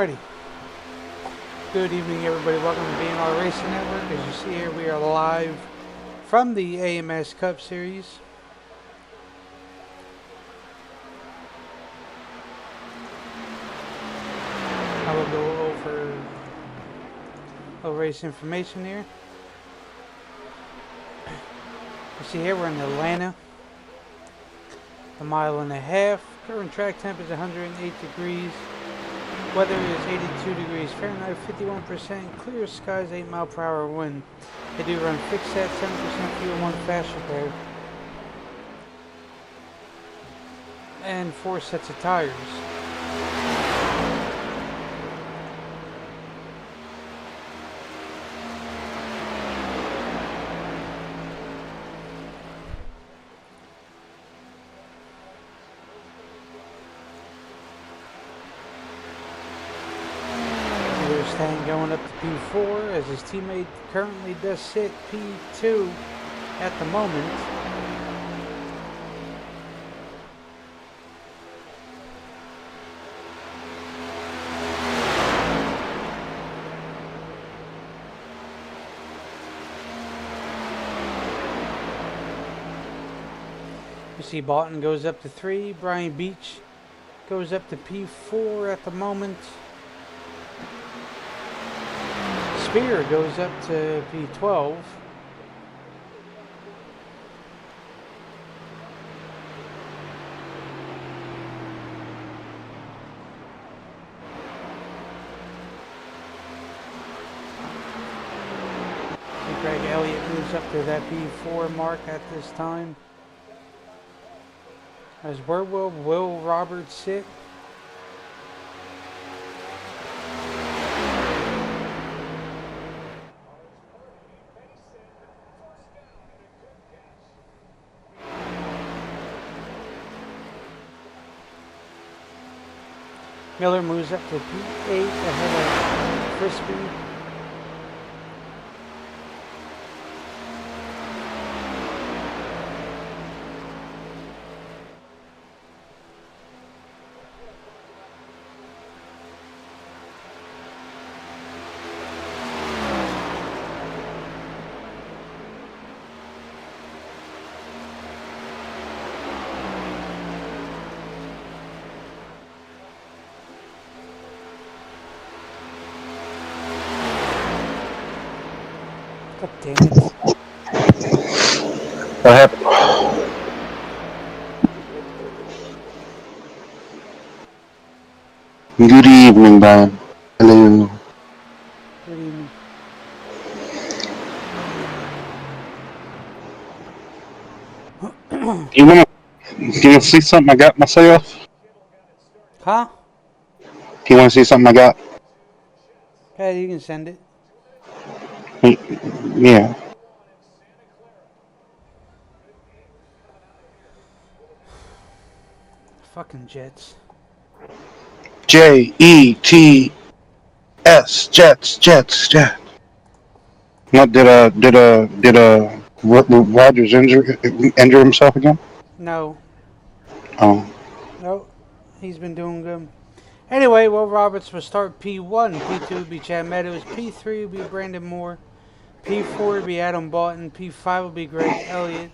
Alrighty. Good evening, everybody. Welcome to BNR Racing Network. As you see here, we are live from the AMS Cup Series. I will go over a little race information here. You see here, we're in Atlanta. A mile and a half. Current track temp is 108 degrees. Weather is 82 degrees Fahrenheit, 51%, clear skies, 8 mile per hour wind. They do run fixed at 7% fuel, 1 fast repair, and 4 sets of tires. Stan going up to P4 as his teammate currently does sit P2 at the moment. You see Boughton goes up to 3, Brian Beach goes up to P4 at the moment. Spear goes up to P12. Greg Elliott moves up to that P4 mark at this time. As where will Will Roberts sit? Miller moves up to P8 ahead of Frisbee. God damn it. What happened? Good evening, Brian. Hello. Good evening. You wanna see something I got myself? Huh? You wanna see something I got? Hey, you can send it. Yeah. Fucking Jets. Jets. What did Rogers injure himself again? No. Oh. No. He's been doing good. Anyway, Will Roberts will start P1. P2 would be Chad Meadows. P3 would be Brandon Moore. P4 would be Adam Boughton. P5 would be Greg Elliott.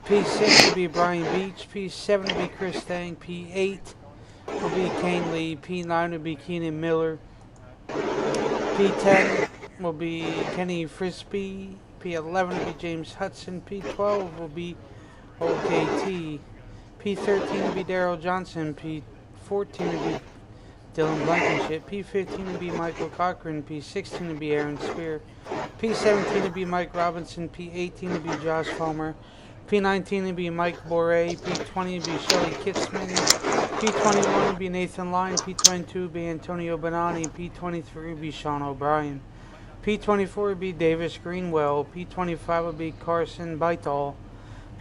P6 would be Brian Beach. P7 would be Chris Stang. P8 would be Kane Lee. P9 would be Keenan Miller. P10 will be Kenny Frisbee. P11 will be James Hudson. P12 will be OKT. P13 will be Daryl Johnson. P14 will be Dylan Blankenship. P15 will be Michael Cochran. P16 will be Aaron Spear. P17 will be Mike Robinson. P18 will be Josh Fulmer. P19 will be Mike Boré. P20 will be Shelly Kitzman. P21 will be Nathan Lyon. P22 will be Antonio Bonani. P23 will be Sean O'Brien. P24 will be Davis Greenwell. P25 will be Carson Beital.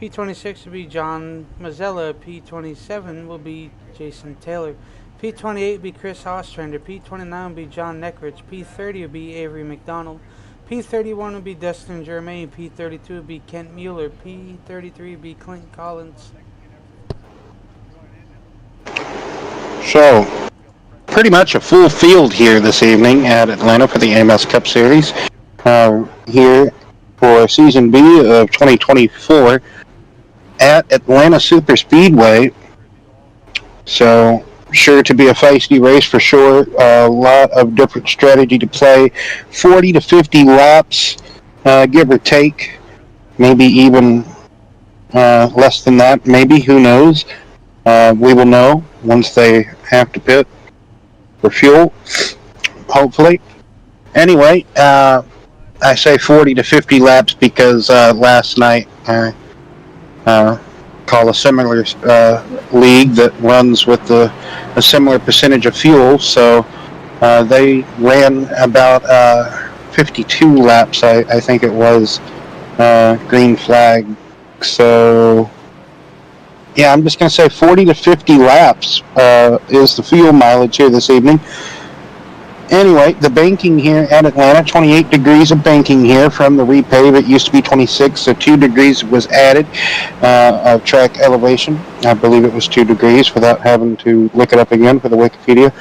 P26 will be John Mazzella. P27 will be Jason Taylor. P28 will be Chris Ostrander. P29 will be John Neckrich. P30 will be Avery McDonald. P31 will be Dustin Germain. P32 will be Kent Mueller. P33 will be Clint Collins. So, pretty much a full field here this evening at Atlanta for the AMS Cup Series. Here for Season B of 2024 at Atlanta Super Speedway. So, sure to be a feisty race for sure. A lot of different strategy to play. 40 to 50 laps, give or take. Maybe even less than that. Maybe, who knows? We will know once they have to pit for fuel, hopefully. Anyway, I say 40 to 50 laps because last night I call a similar league that runs with a similar percentage of fuel. So they ran about 52 laps, I think it was, green flag. So, yeah, I'm just going to say 40 to 50 laps is the fuel mileage here this evening. Anyway, the banking here at Atlanta, 28 degrees of banking here from the repave. It used to be 26, so 2 degrees was added of track elevation. I believe it was 2 degrees without having to look it up again for the Wikipedia.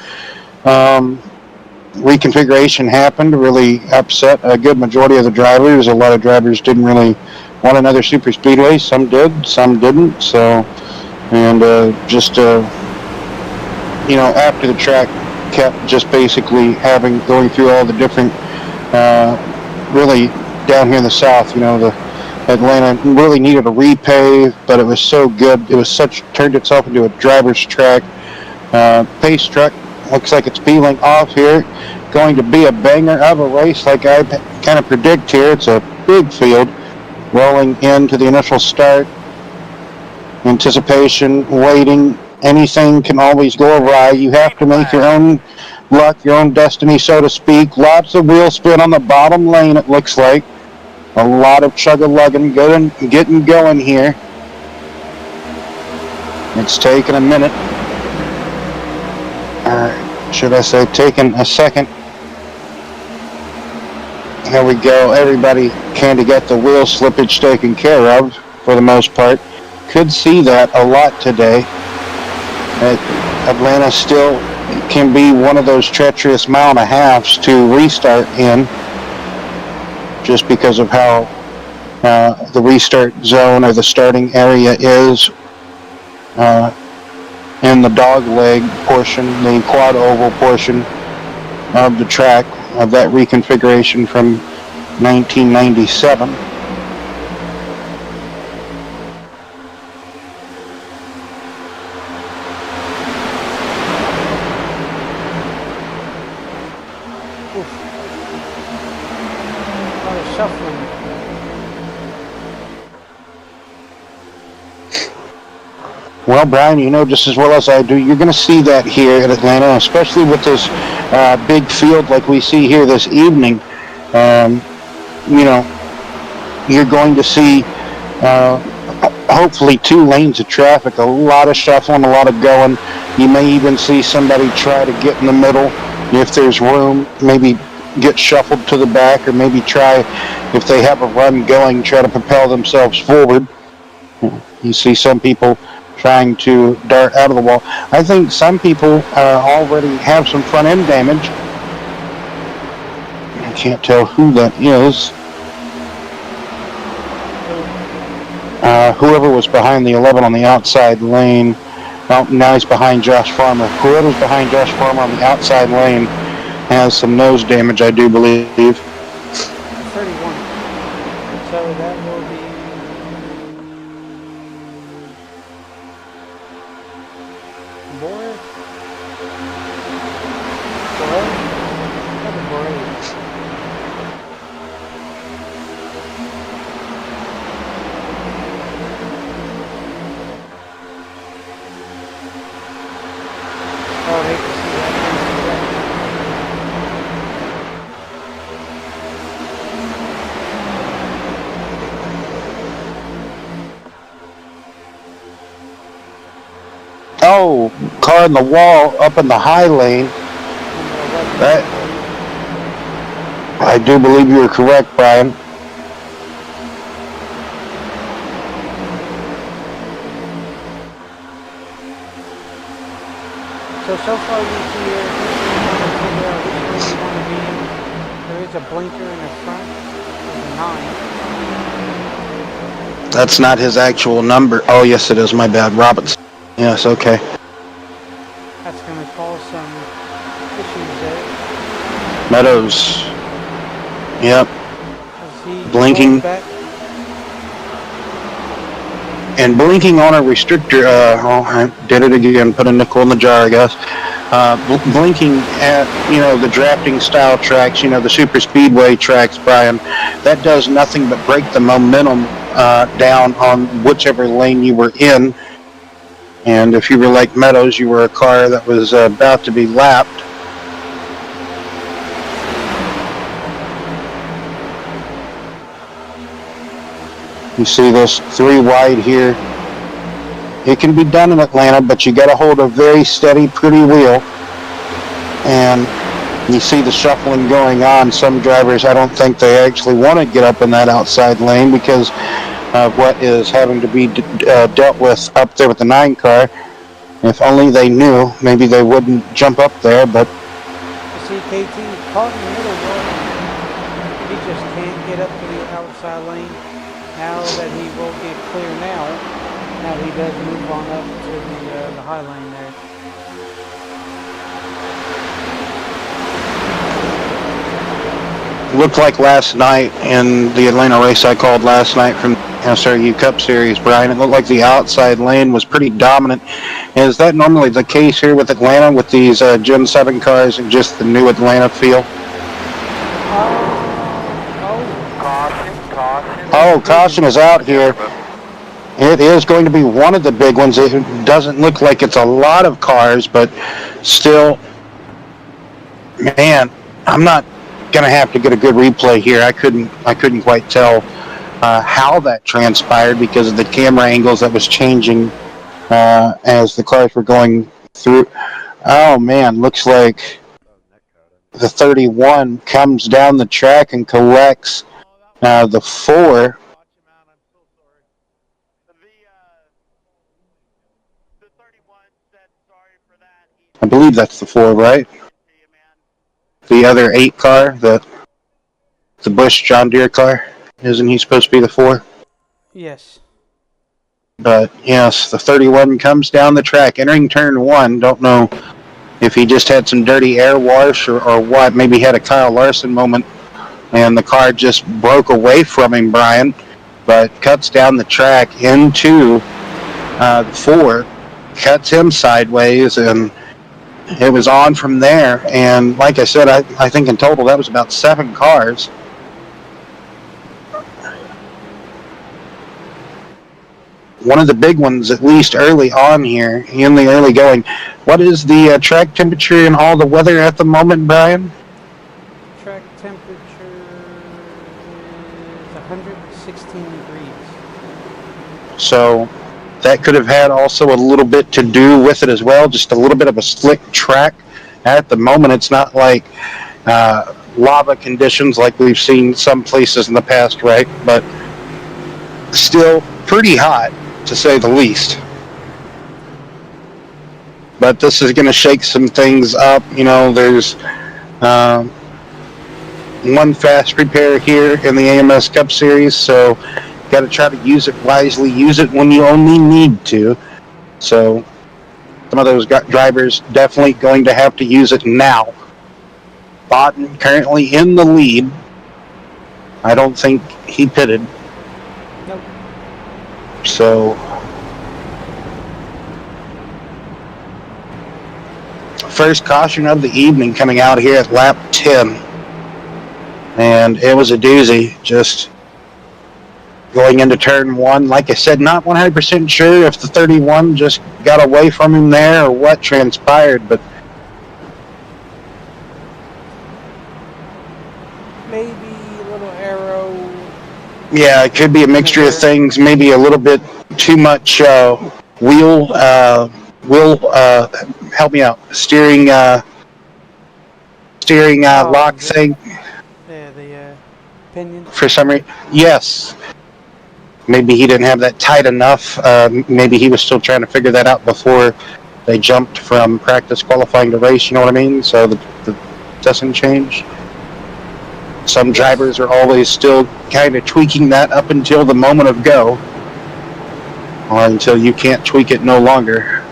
Reconfiguration happened, really upset a good majority of the drivers. A lot of drivers didn't really want another super speedway. Some did, some didn't. So, and after the track kept just basically going through all the different, really down here in the south, the Atlanta really needed a repave, but it was so good. It was turned itself into a driver's track. Pace truck looks like it's peeling off here. Going to be a banger of a race like I kind of predict here. It's a big field rolling into the initial start. Anticipation, waiting. Anything can always go awry. You have to make your own luck, your own destiny, so to speak. Lots of wheel spin on the bottom lane, it looks like. A lot of chug-a-lugging getting going here. It's taken a minute. Should I say taken a second. Here we go. Everybody kind of got the wheel slippage taken care of for the most part. Could see that a lot today. Atlanta still can be one of those treacherous mile and a halves to restart in, just because of how the restart zone or the starting area is in the dog leg portion, the quad oval portion of the track of that reconfiguration from 1997. Well, Brian, you know just as well as I do, you're going to see that here in Atlanta, especially with this big field like we see here this evening. You're going to see hopefully 2 lanes of traffic, a lot of shuffling, a lot of going. You may even see somebody try to get in the middle if there's room, maybe get shuffled to the back, or maybe try, if they have a run going, try to propel themselves forward. You see some people trying to dart out of the wall. I think some people already have some front end damage. I can't tell who that is. Whoever was behind the 11 on the outside lane. Well, now he's behind Josh Farmer. Whoever's behind Josh Farmer on the outside lane has some nose damage, I do believe. 31. So that will be Oh, car in the wall up in the high lane. That, I do believe you are correct, Brian. So far we see a blinker in the front. There's a 9. That's not his actual number. Oh, yes, it is. My bad. Robinson. Yes, okay. That's going to cause some issues there. Meadows. Yep. As he Blinking. back. And blinking on a restrictor. I did it again. Put a nickel in the jar, I guess. Blinking at, the drafting style tracks, the super speedway tracks, Brian, that does nothing but break the momentum down on whichever lane you were in. And if you were like Meadows, you were a car that was about to be lapped. You see this 3 wide here. It can be done in Atlanta, but you got to hold a very steady, pretty wheel. And you see the shuffling going on. Some drivers, I don't think they actually want to get up in that outside lane because of what is having to be dealt with up there with the 9 car. If only they knew, maybe they wouldn't jump up there, but... You see KT caught in the middle road. He just can't get up to the outside lane. Now that he will get clear now he does move on up to the high lane there. Looked like last night in the Atlanta race I called last night from SRU Cup Series, Brian, it looked like the outside lane was pretty dominant. Is that normally the case here with Atlanta with these Gen 7 cars and just the new Atlanta feel? Caution is out here. It is going to be one of the big ones. It doesn't look like it's a lot of cars, but still, man, I'm not going to have to get a good replay here. I couldn't quite tell how that transpired because of the camera angles that was changing as the cars were going through. Oh, man, looks like the 31 comes down the track and collects the 4. I believe that's the 4, right? The other 8 car, the Busch John Deere car, isn't he supposed to be the 4? Yes. But yes, the 31 comes down the track, entering turn 1. Don't know if he just had some dirty air wash or what. Maybe he had a Kyle Larson moment and the car just broke away from him, Brian. But cuts down the track into the 4, cuts him sideways, and it was on from there. And like I said, I think in total that was about 7 cars. One of the big ones, at least early on here, in the early going. What is the track temperature and all the weather at the moment, Brian? Track temperature is 116 degrees. So that could have had also a little bit to do with it as well, just a little bit of a slick track. At the moment, it's not like lava conditions like we've seen some places in the past, right? But still pretty hot, to say the least. But this is going to shake some things up. There's one fast repair here in the AMS Cup Series, so got to try to use it wisely. Use it when you only need to. So some of those drivers definitely going to have to use it now. Bodden currently in the lead. I don't think he pitted. Nope. So first caution of the evening coming out here at lap 10. And it was a doozy. Just going into turn 1. Like I said, not 100% sure if the 31 just got away from him there or what transpired, but maybe a little arrow. Yeah, it could be a mixture of things. Maybe a little bit too much wheel. Help me out. Steering lock thing. Yeah, the pinion. For some reason, yes. Maybe he didn't have that tight enough. Maybe he was still trying to figure that out before they jumped from practice qualifying to race. You know what I mean? So the doesn't change. Some Yes. drivers are always still kind of tweaking that up until the moment of go, or until you can't tweak it no longer.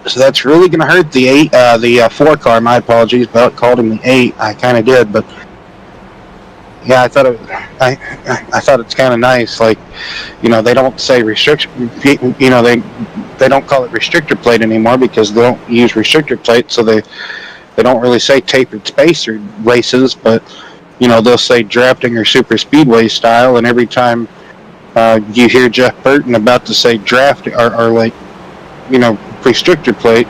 So that's really going to hurt the 4 car. My apologies, but called him the 8. I kind of did, but yeah, I thought it's kind of nice. Like, they don't say restriction. They don't call it restrictor plate anymore because they don't use restrictor plate, so they don't really say tapered spacer races, but they'll say drafting or super speedway style, and every time you hear Jeff Burton about to say draft or like restrictor plate,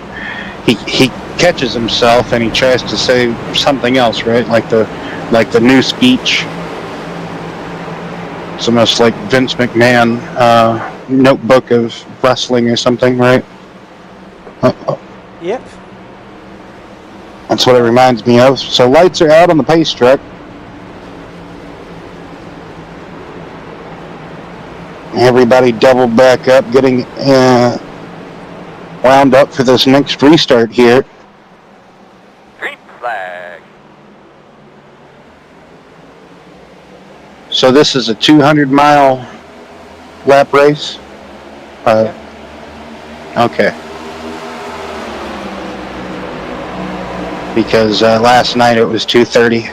he catches himself and he tries to say something else, right? Like the new speech. It's almost like Vince McMahon notebook of wrestling or something, right? Yep. That's what it reminds me of. So lights are out on the pace truck. Everybody doubled back up, getting wound up for this next restart here. Green flag. So this is a 200-mile lap race? Okay. Because last night it was 230.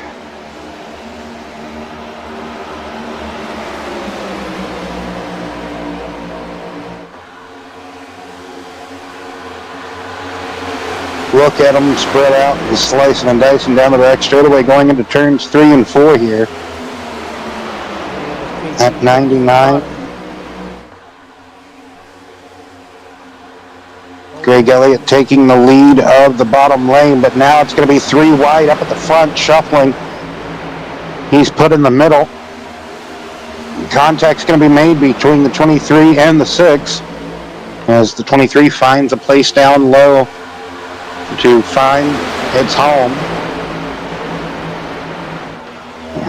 Look at them spread out and slicing and dicing down the back straightaway going into turns 3 and 4 here. At 99. Greg Elliott taking the lead of the bottom lane, but now it's going to be 3 wide up at the front, shuffling. He's put in the middle. Contact's going to be made between the 23 and the 6 as the 23 finds a place down low to find its home.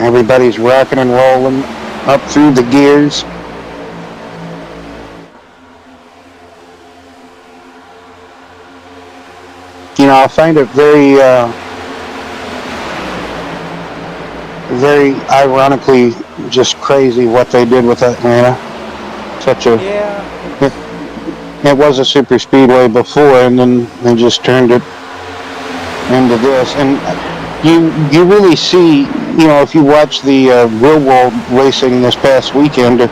Everybody's rocking and rolling up through the gears. I find it very ironically just crazy what they did with Atlanta. It was a super speedway before, and then they just turned it into this. And you really see, if you watch the real world racing this past weekend, or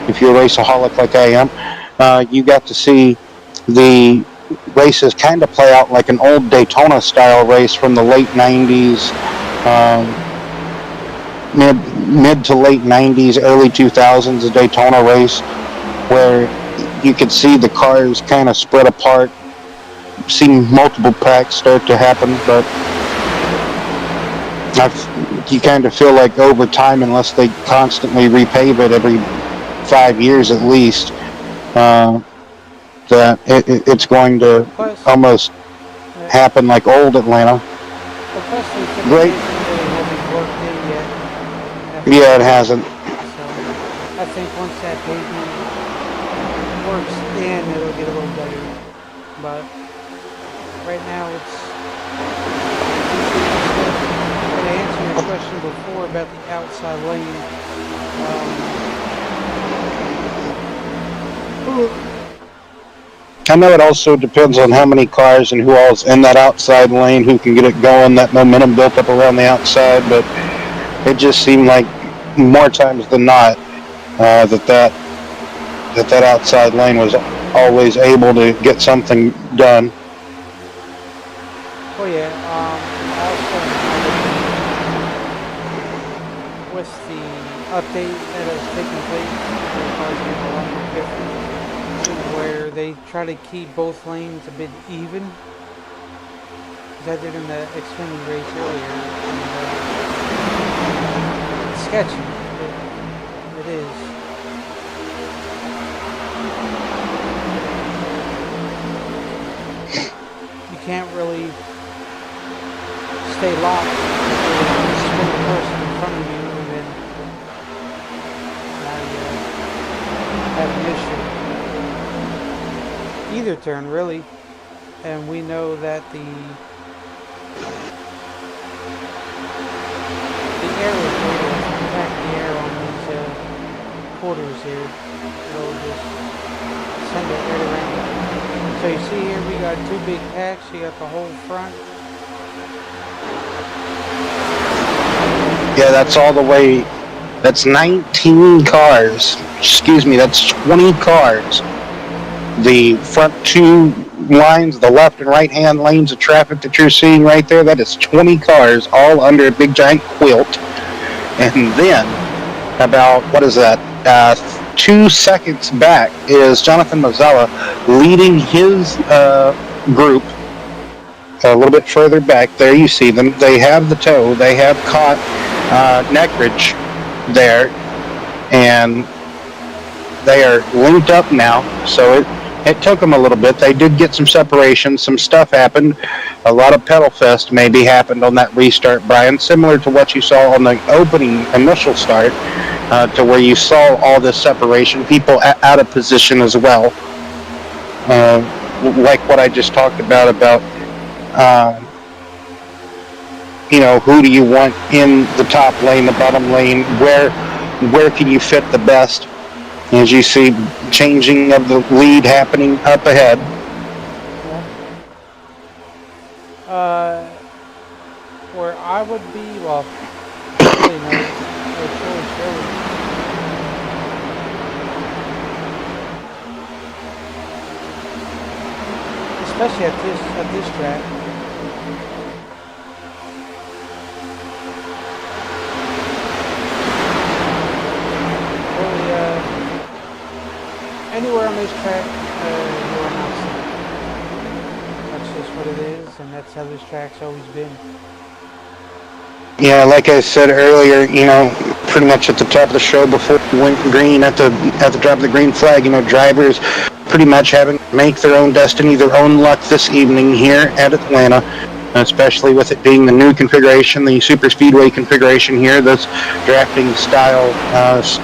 if you're a raceaholic like I am, you got to see the races kind of play out like an old Daytona style race from the late 90s, mid to late 90s, early 2000s, a Daytona race where you could see the cars kind of spread apart, see multiple packs start to happen, but you kind of feel like over time, unless they constantly repave it every 5 years at least, that it's going to almost happen like old Atlanta. Great. Yeah, it hasn't. So I think once that pavement works in, it'll get a little better. But right now it's... To answer your question before about the outside lane, I know it also depends on how many cars and who all's in that outside lane, who can get it going, that momentum built up around the outside, but it just seemed like more times than not that outside lane was always able to get something done. oh yeah, also with the update that has taken place, the cars get a lot more different, to where they try to keep both lanes a bit even. Because I did in the Xfinity race earlier, and it's sketchy. It is. You can't really stay locked with the spin person in front of you, and then now you have an issue. Either turn, really. And we know that the quarters here. It'll just send it right around. So you see here we got two big packs. You got the whole front. Yeah, that's all the way. That's 19 cars. Excuse me, that's 20 cars. The front two lines, the left and right hand lanes of traffic that you're seeing right there, that is 20 cars all under a big giant quilt. And then, about, what is that, 2 seconds back is Jonathan Mazzella leading his group a little bit further back. There you see them. They have the tow. They have caught Neckridge there, and they are linked up now. So it took them a little bit. They did get some separation. Some stuff happened. A lot of pedal fest maybe happened on that restart, Brian, similar to what you saw on the opening initial start, to where you saw all this separation, people out of position as well, like what I just talked about who do you want in the top lane, the bottom lane, where can you fit the best? As you see, changing of the lead happening up ahead. Where I would be, well, really no choice really. Especially at this track. Anywhere on this track, you are not safe. That's just what it is, and that's how this track's always been. Yeah, like I said earlier, pretty much at the top of the show before we went green at the drop of the green flag, drivers pretty much having to make their own destiny, their own luck this evening here at Atlanta, especially with it being the new configuration, the super speedway configuration here, this drafting style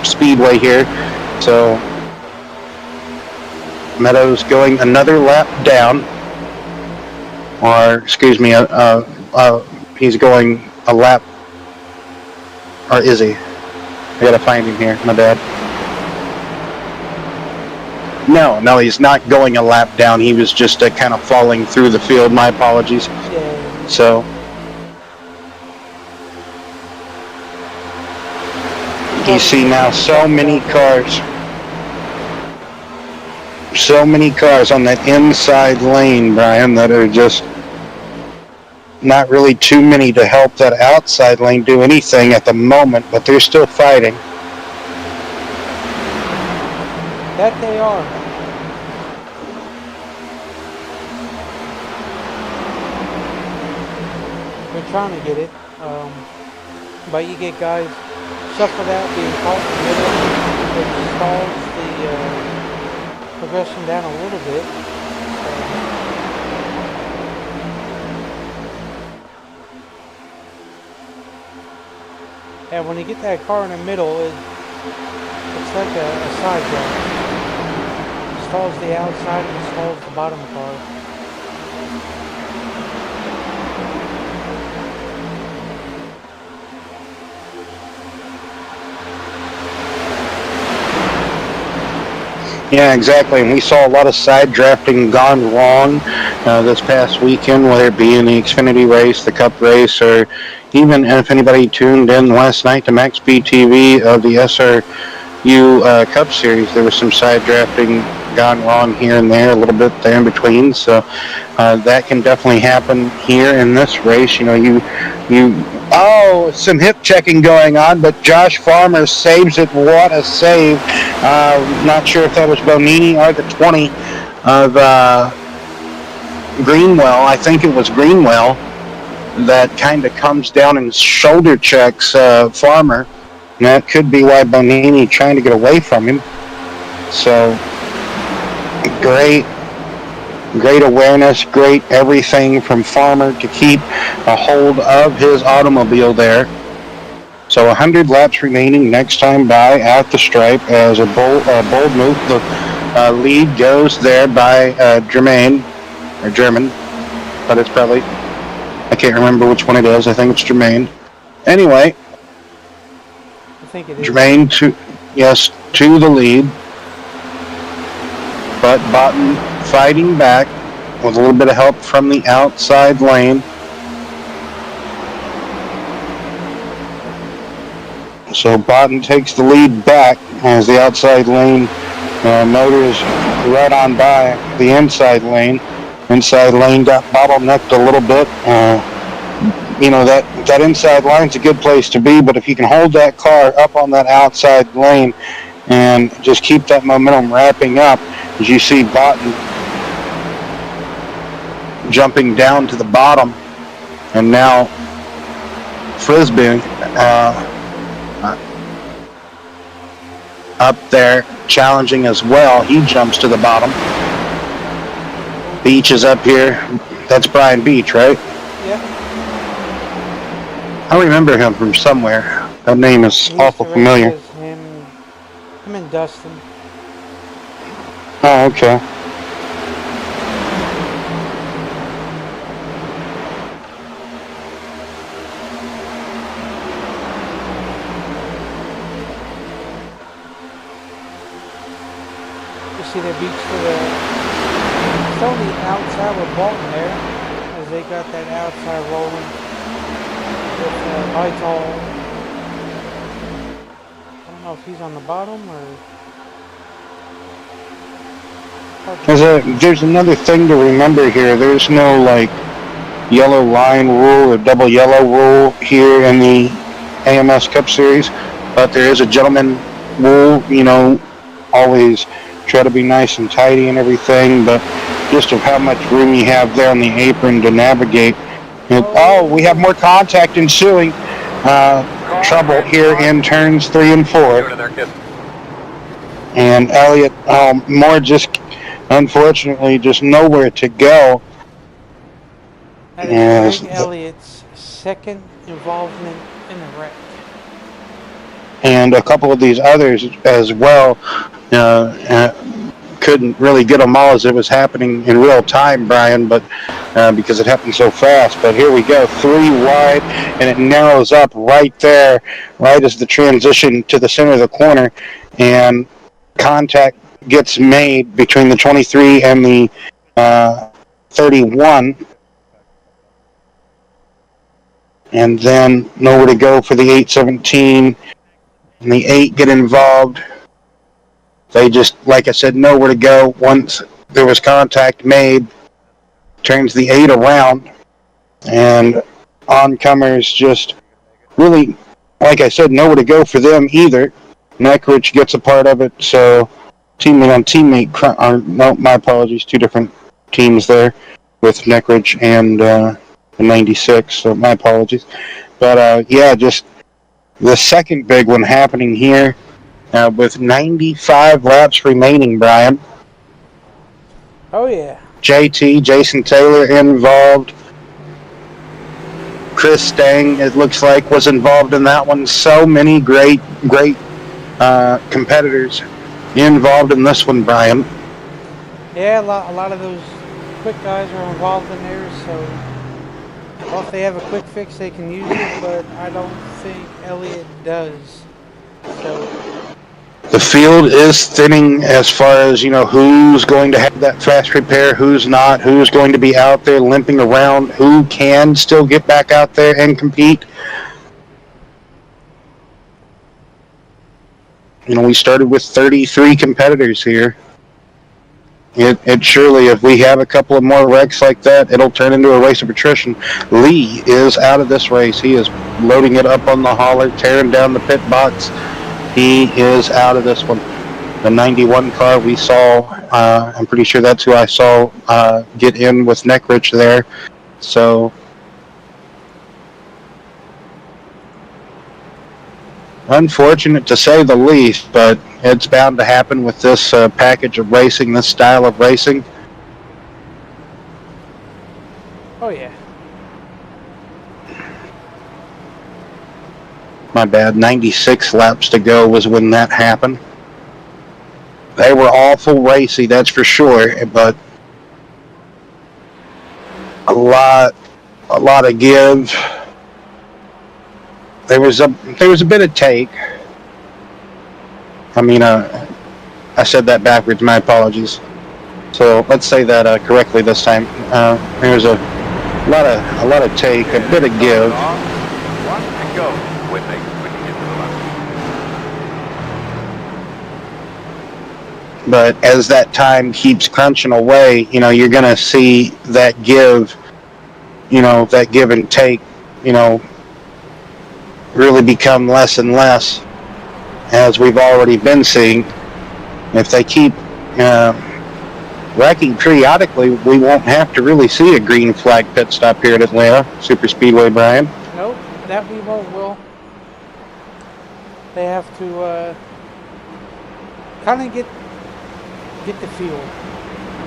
speedway here. So Meadows going another lap down, or excuse me, he's going a lap, or is he? I gotta find him here, my bad. No, he's not going a lap down. He was just kind of falling through the field. My apologies. Yeah. So you see now so many cars on that inside lane, Brian, that are just not really too many to help that outside lane do anything at the moment, but they're still fighting. That they are. They're trying to get it, but you get guys shuffled out, being caught in the middle, which stalls the progression down a little bit. And when you get that car in the middle, it's like a side drive. It stalls the outside and it stalls the bottom car. Yeah, exactly. And we saw a lot of side drafting gone wrong this past weekend, whether it be in the Xfinity race, the Cup race, or even if anybody tuned in last night to Max Speed TV of the SRU Cup Series, there was some side drafting gone wrong here and there, a little bit there in between. So that can definitely happen here in this race. Some hip checking going on, but Josh Farmer saves it. What a save. Not sure if that was Bonini or the 20 of Greenwell. I think it was Greenwell that kind of comes down and shoulder checks Farmer. And that could be why Bonini trying to get away from him. So great awareness, great everything from Farmer to keep a hold of his automobile there. So 100 laps remaining next time by at the stripe as a bold move. The lead goes there by German, but it's probably, I can't remember which one it is. I think it's Germain. Anyway, I think it is. Germain to, yes, to the lead, but Button fighting back with a little bit of help from the outside lane. So Button takes the lead back as the outside lane motors right on by the inside lane. Inside lane got bottlenecked a little bit. That inside line's a good place to be, but if you can hold that car up on that outside lane and just keep that momentum wrapping up, as you see Button jumping down to the bottom, and now Frisbee up there challenging as well. He jumps to the bottom. Beach is up here. That's Brian Beach, right? Yep. I remember him from somewhere. That name is awful familiar. Him and Dustin. Oh, okay. You see the Beach to the... It's on the outside with Bolton there, as they got that outside rolling with Vital. I don't know if he's on the bottom or... There's another thing to remember here. There's no yellow line rule or double yellow rule here in the AMS Cup Series, but there is a gentleman rule. Always try to be nice and tidy and everything, but just of how much room you have there on the apron to navigate. We have more contact ensuing. Trouble here in turns 3 and 4. And Elliott Moore just, unfortunately, just nowhere to go. That is Greg Elliott's second involvement in a wreck. And a couple of these others as well couldn't really get them all as it was happening in real time, Brian, but because it happened so fast. But here we go, 3 wide, and it narrows up right there, right as the transition to the center of the corner, and contact gets made between the 23 and the 31. And then nowhere to go for the 817, and the 8 get involved. They just, like I said, nowhere to go once there was contact made. Turns the 8 around, and oncomers just really, like I said, nowhere to go for them either. Neckridge gets a part of it, so teammate on teammate. No, my apologies, 2 different teams there with Neckridge and the 96, so my apologies. But just the second big one happening here. With 95 laps remaining, Brian. Oh, yeah. JT, Jason Taylor involved. Chris Stang, it looks like, was involved in that one. So many great competitors involved in this one, Brian. Yeah, a lot of those quick guys are involved in there, so if they have a quick fix, they can use it, but I don't think Elliott does. So... The field is thinning as far as, who's going to have that fast repair, who's not, who's going to be out there limping around, who can still get back out there and compete. We started with 33 competitors here. It surely, if we have a couple of more wrecks like that, it'll turn into a race of attrition. Lee is out of this race. He is loading it up on the hauler, tearing down the pit box. He is out of this one. The 91 car we saw, I'm pretty sure that's who I saw get in with Neckridge there. So, unfortunate to say the least, but it's bound to happen with this package of racing, this style of racing. Oh, yeah. My bad, 96 laps to go was when that happened. They were awful racy, that's for sure, but a lot of give. There was a bit of take. I mean, I said that backwards. My apologies. So let's say that correctly this time. There's a lot of take, a bit of give. One to go when they switch into the left. But as that time keeps crunching away, you're going to see that give, that give and take, really become less and less, as we've already been seeing. If they keep wrecking periodically, we won't have to really see a green flag pit stop here at Atlanta Super Speedway, Brian. Nope, that we won't, Will. They have to kind of get the feel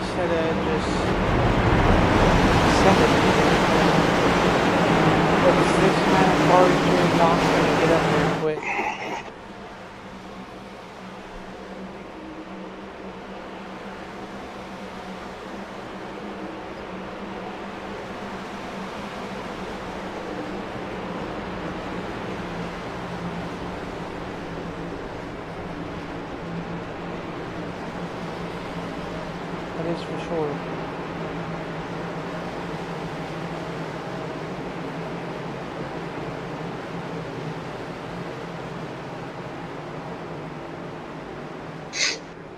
instead of just send it. What's this amount of cars you're not going to get up there quick? That is for sure.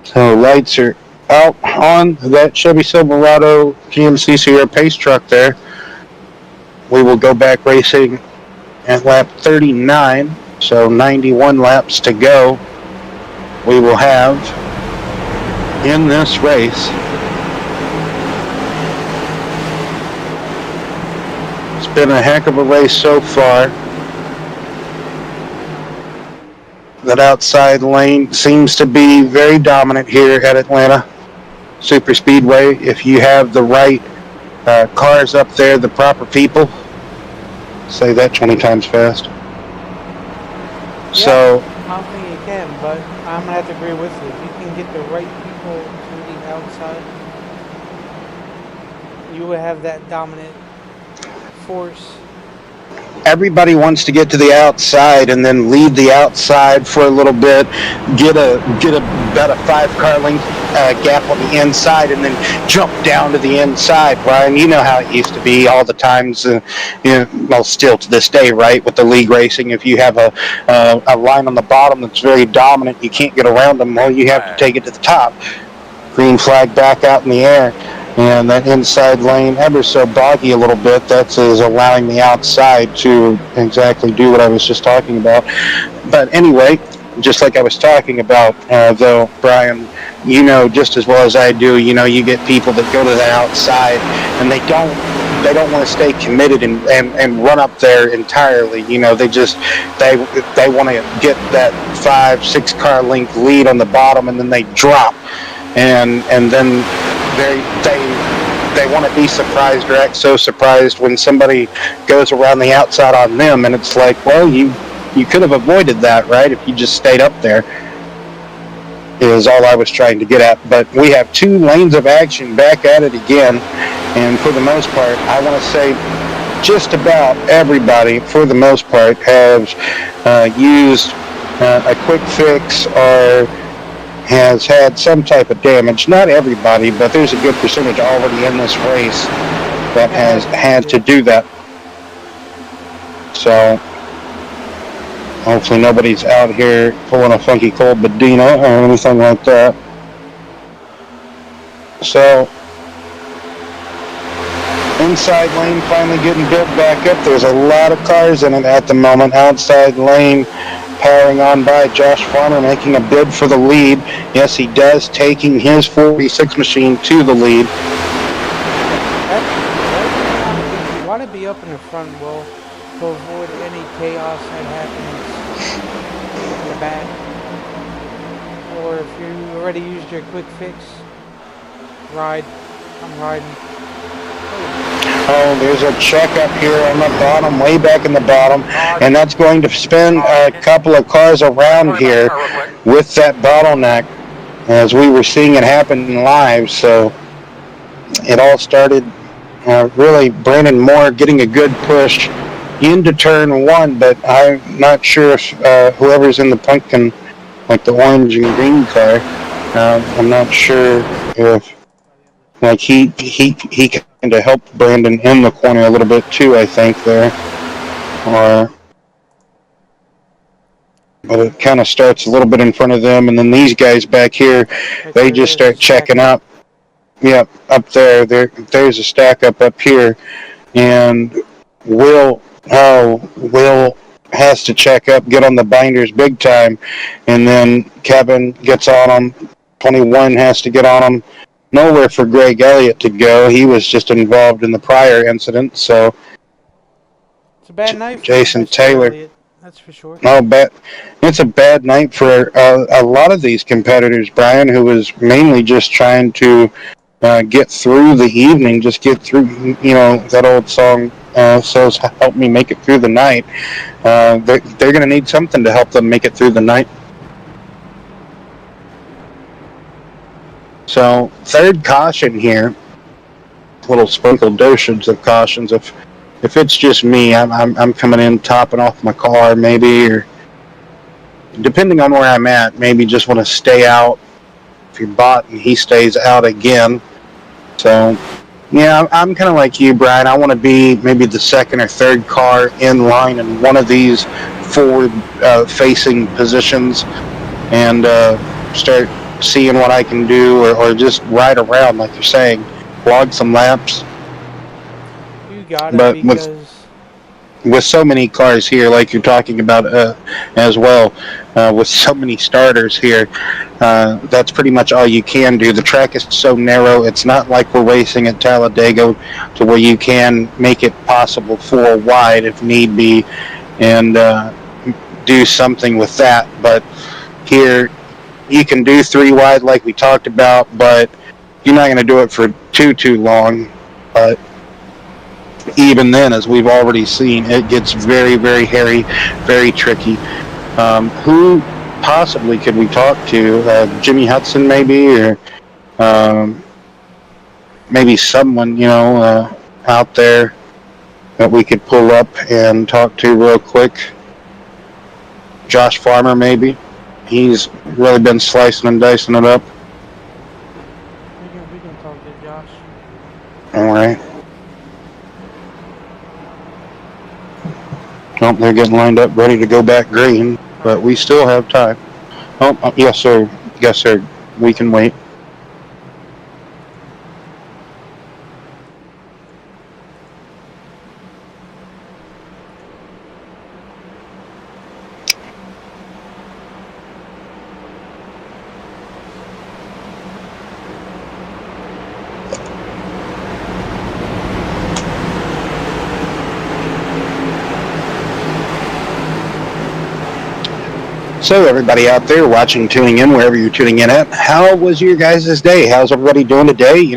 So lights are out on that Chevy Silverado GMC Sierra Pace truck there. We will go back racing at lap 39, so 91 laps to go. We will have in this race. It's been a heck of a race so far. That outside lane seems to be very dominant here at Atlanta Super Speedway. If you have the right cars up there, the proper people, say that 20 times fast. Yeah, So I don't think you can, but I'm going to have to agree with you. If you can get the right people to the outside, you will have that dominant force. everybody wants to get to the outside and then lead the outside for a little bit, get about a 5-car length gap on the inside, and then jump down to the inside. Brian, you know how it used to be all the times. Well, still to this day, right? With the league racing, if you have a line on the bottom that's very dominant, you can't get around them. Well, you have to take it to the top. Green flag back out in the air. And that inside lane ever so boggy a little bit. That is allowing the outside to exactly do what I was just talking about. But anyway, just like I was talking about, though, Brian, just as well as I do, you get people that go to the outside and they don't want to stay committed and run up there entirely. They want to get that 5-6 car length lead on the bottom, and then they drop. And then they want to be surprised or act so surprised when somebody goes around the outside on them, and it's like, well, you could have avoided that, right, if you just stayed up there, is all I was trying to get at. But we have 2 lanes of action back at it again, and for the most part, I want to say just about everybody, for the most part, has used a quick fix or has had some type of damage. Not everybody, but there's a good percentage already in this race that has had to do that. So hopefully nobody's out here pulling a funky cold Bedina or anything like that. So inside lane finally getting built back up. There's a lot of cars in it at the moment. Outside lane powering on by Josh Farmer, making a bid for the lead. Yes, he does, taking his 46 machine to the lead. You want to be up in the front, Will, to avoid any chaos that happens in the back. Or if you already used your quick fix, I'm riding. Oh, there's a check up here on the bottom, way back in the bottom, and that's going to spin a couple of cars around here with that bottleneck, as we were seeing it happen live. So it all started really Brandon Moore getting a good push into turn 1, but I'm not sure if whoever's in the pumpkin like the orange and green car. I'm not sure if like he kind of helped Brandon in the corner a little bit too. I think there, or but it kind of starts a little bit in front of them, and then these guys back here, Right they there, just there's the start stack checking up. up. Yep, up there. There's a stack up here, and Will Will has to check up, get on the binders big time, and then Kevin gets on him. 21 has to get on him. Nowhere for Greg Elliott to go. He was just involved in the prior incident. So It's a bad night for Jason Mr. Taylor. Elliott, that's for sure. No, bet it's a bad night for a lot of these competitors, Brian, who was mainly just trying to get through the evening, just get through, that old song says, help me make it through the night. They're going to need something to help them make it through the night. So, third caution here, little sprinkled dosage of cautions. If it's just me, I'm coming in topping off my car, maybe, or depending on where I'm at, maybe just want to stay out. If you're bought and he stays out again. So, yeah, I'm kind of like you, Brian. I want to be maybe the second or third car in line in one of these forward-facing positions and start seeing what I can do, or just ride around, like you're saying, log some laps. You got it, But with so many cars here, like you're talking about as well, with so many starters here, that's pretty much all you can do. The track is so narrow. It's not like we're racing at Talladega to where you can make it possible 4 wide if need be and do something with that. But here, you can do 3 wide like we talked about, but you're not going to do it for too long. But even then, as we've already seen, it gets very, very hairy, very tricky. Who possibly could we talk to? Jimmy Hudson, maybe, or maybe someone, out there that we could pull up and talk to real quick. Josh Farmer, maybe. He's really been slicing and dicing it up. we can talk to Josh. All right. Oh, they're getting lined up, ready to go back green, but we still have time. Oh, yes, sir. Yes, sir. We can wait. So, everybody out there watching, tuning in, wherever you're tuning in at, how was your guys' day? How's everybody doing today?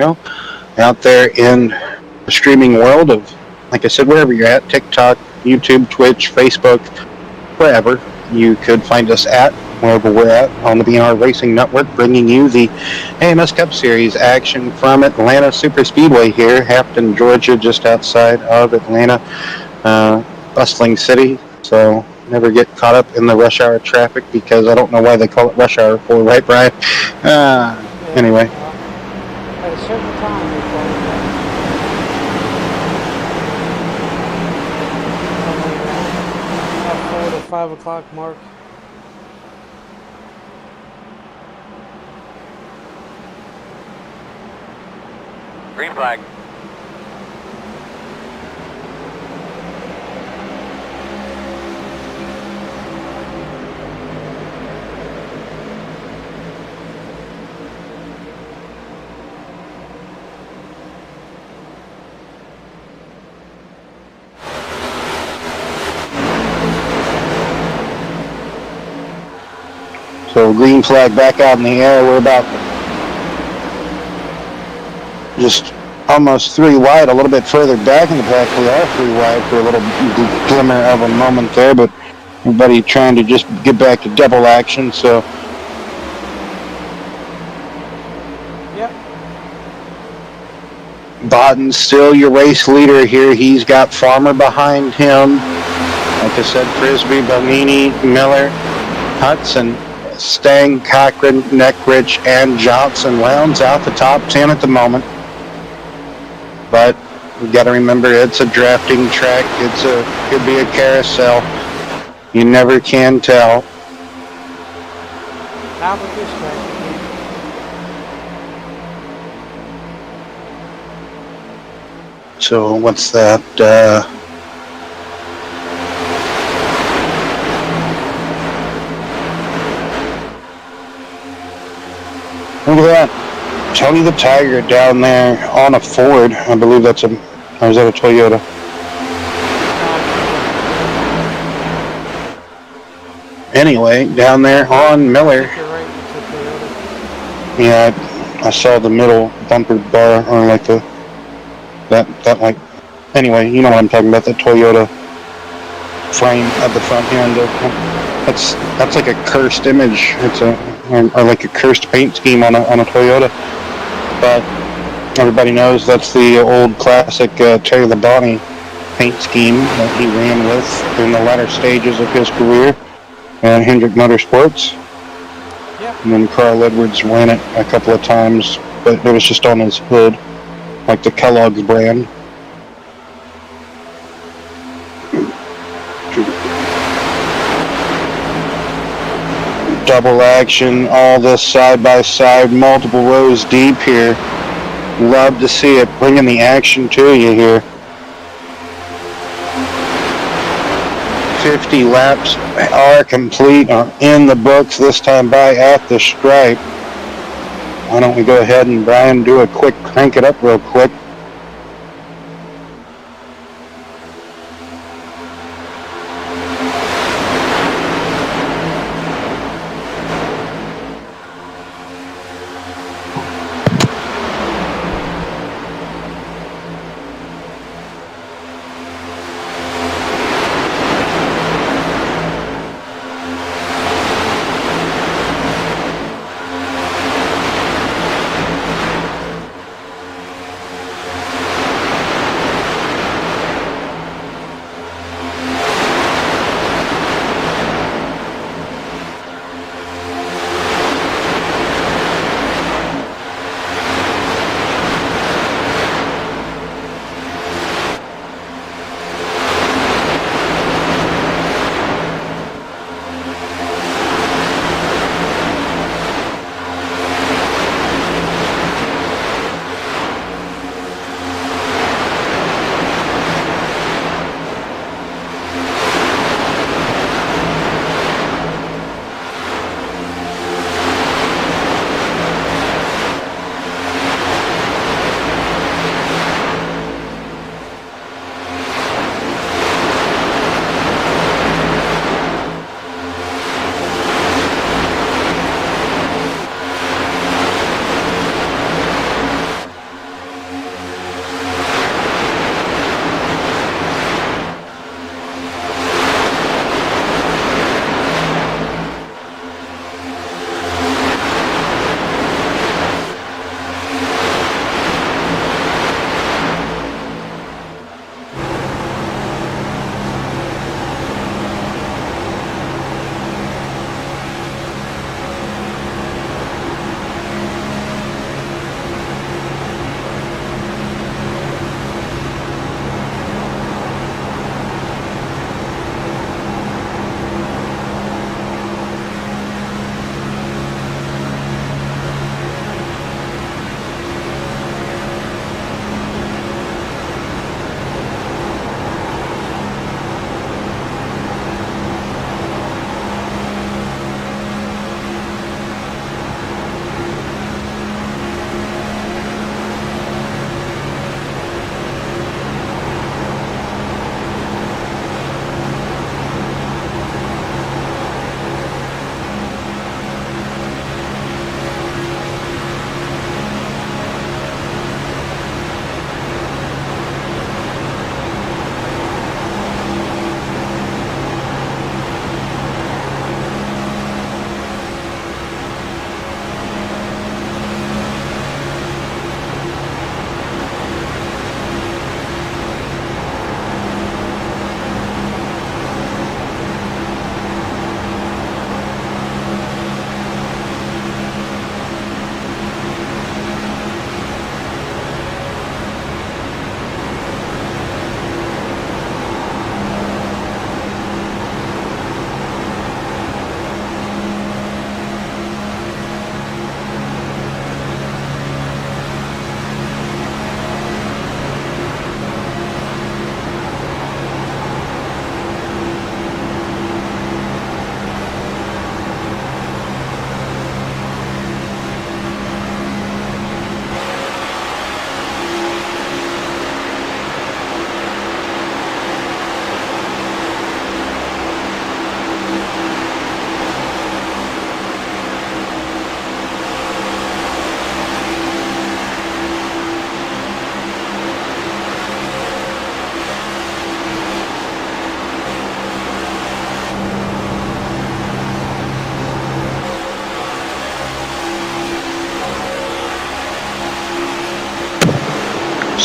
Out there in the streaming world of, like I said, wherever you're at, TikTok, YouTube, Twitch, Facebook, wherever you could find us at, wherever we're at on the BNR Racing Network, bringing you the AMS Cup Series action from Atlanta Super Speedway here, Hampton, Georgia, just outside of Atlanta, bustling city. So never get caught up in the rush hour traffic because I don't know why they call it rush hour for, right, Brian? Anyway. At a certain time, they call it that. Somewhere around that 4 to 5 o'clock mark. Green flag. So green flag back out in the air. We're about just almost 3 wide, a little bit further back in the pack. We are 3 wide for a little glimmer of a moment there, but everybody trying to just get back to double action. So, Yep. Bodden's still your race leader here. He's got Farmer behind him. Like I said, Frisbee, Bellini, Miller, Hudson. Stang, Cochran, Neckrich, and Johnson rounds out the top 10 at the moment. But you got to remember, it's a drafting track. Could be a carousel. You never can tell. Not with this track. So what's that? Look at that. Tony the Tiger down there on a Ford. I believe that's or is that a Toyota? Anyway, down there on Miller. You're right, it's a Toyota. Yeah, I saw the middle bumper bar, or like that like. Anyway, you know what I'm talking about, the Toyota frame at the front end. That's like a cursed image. It's or like a cursed paint scheme on a Toyota. But everybody knows that's the old classic Terry Labonte paint scheme that he ran with in the latter stages of his career at Hendrick Motorsports. Yeah. And then Carl Edwards ran it a couple of times, but it was just on his hood, like the Kellogg's brand. Double action, all this side by side, multiple rows deep here. Love to see it, bringing the action to you here. 50 laps are complete, are in the books, this time by at the stripe. Why don't we go ahead and, Brian, do a quick crank it up real quick.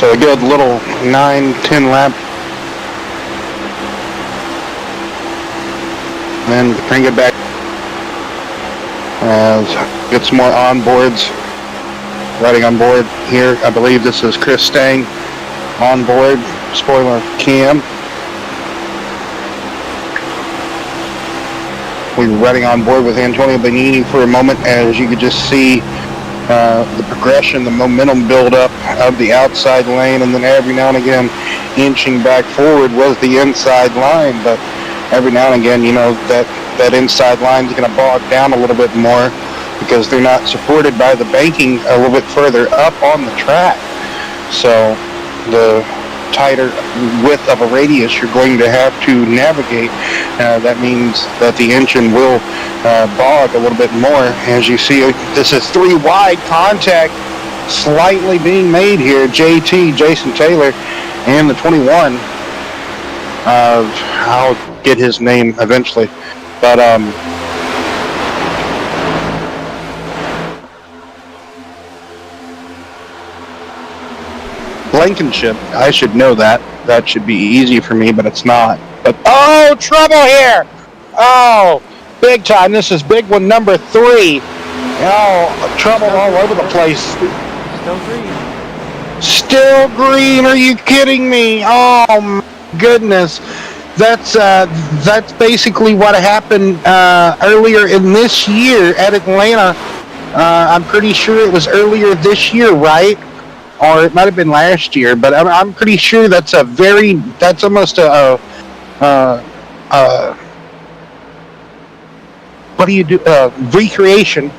So a good little 9-10 lap. And then bring it back. Get some more onboards. Riding on board here, I believe this is Chris Stang on board. Spoiler cam. We were riding on board with Antonio Benini for a moment, as you could just see the progression, the momentum build up of the outside lane, and then every now and again inching back forward was the inside line. But every now and again, you know, that inside line is going to bog down a little bit more because they're not supported by the banking a little bit further up on the track. So the tighter width of a radius you're going to have to navigate, that means that the engine will bog a little bit more. As you see, this is 3 wide contact slightly being made here. JT, Jason Taylor, and the 21. I'll get his name eventually. But Blankenship, I should know that. That should be easy for me, but it's not. But oh, trouble here! Oh, big time. This is big one number 3. Oh, trouble all over the place. Still green. Still green? Are you kidding me? Oh my goodness. That's basically what happened earlier in this year at Atlanta. I'm pretty sure it was earlier this year, right? Or it might have been last year, but I'm pretty sure that's almost what do you do? Recreation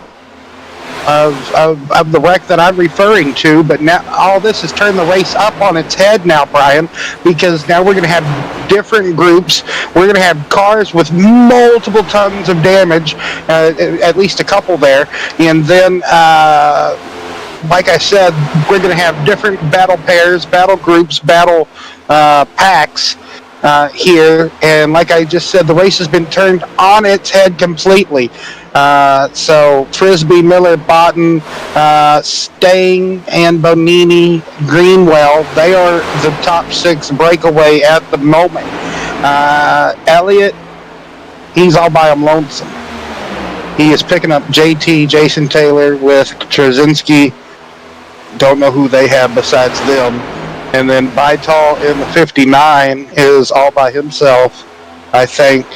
of the wreck that I'm referring to. But now all this has turned the race up on its head now, Brian, because now we're going to have different groups. We're going to have cars with multiple tons of damage, at least a couple there, and then like I said, we're going to have different battle pairs, battle groups, battle packs here. And like I just said, the race has been turned on its head completely. So Frisbee, Miller, Botten, Stang, and Bonini, Greenwell, they are the top 6 breakaway at the moment. Elliott, he's all by him lonesome. He is picking up JT, Jason Taylor, with Trzynski. Don't know who they have besides them. And then Vital in the 59 is all by himself, I think.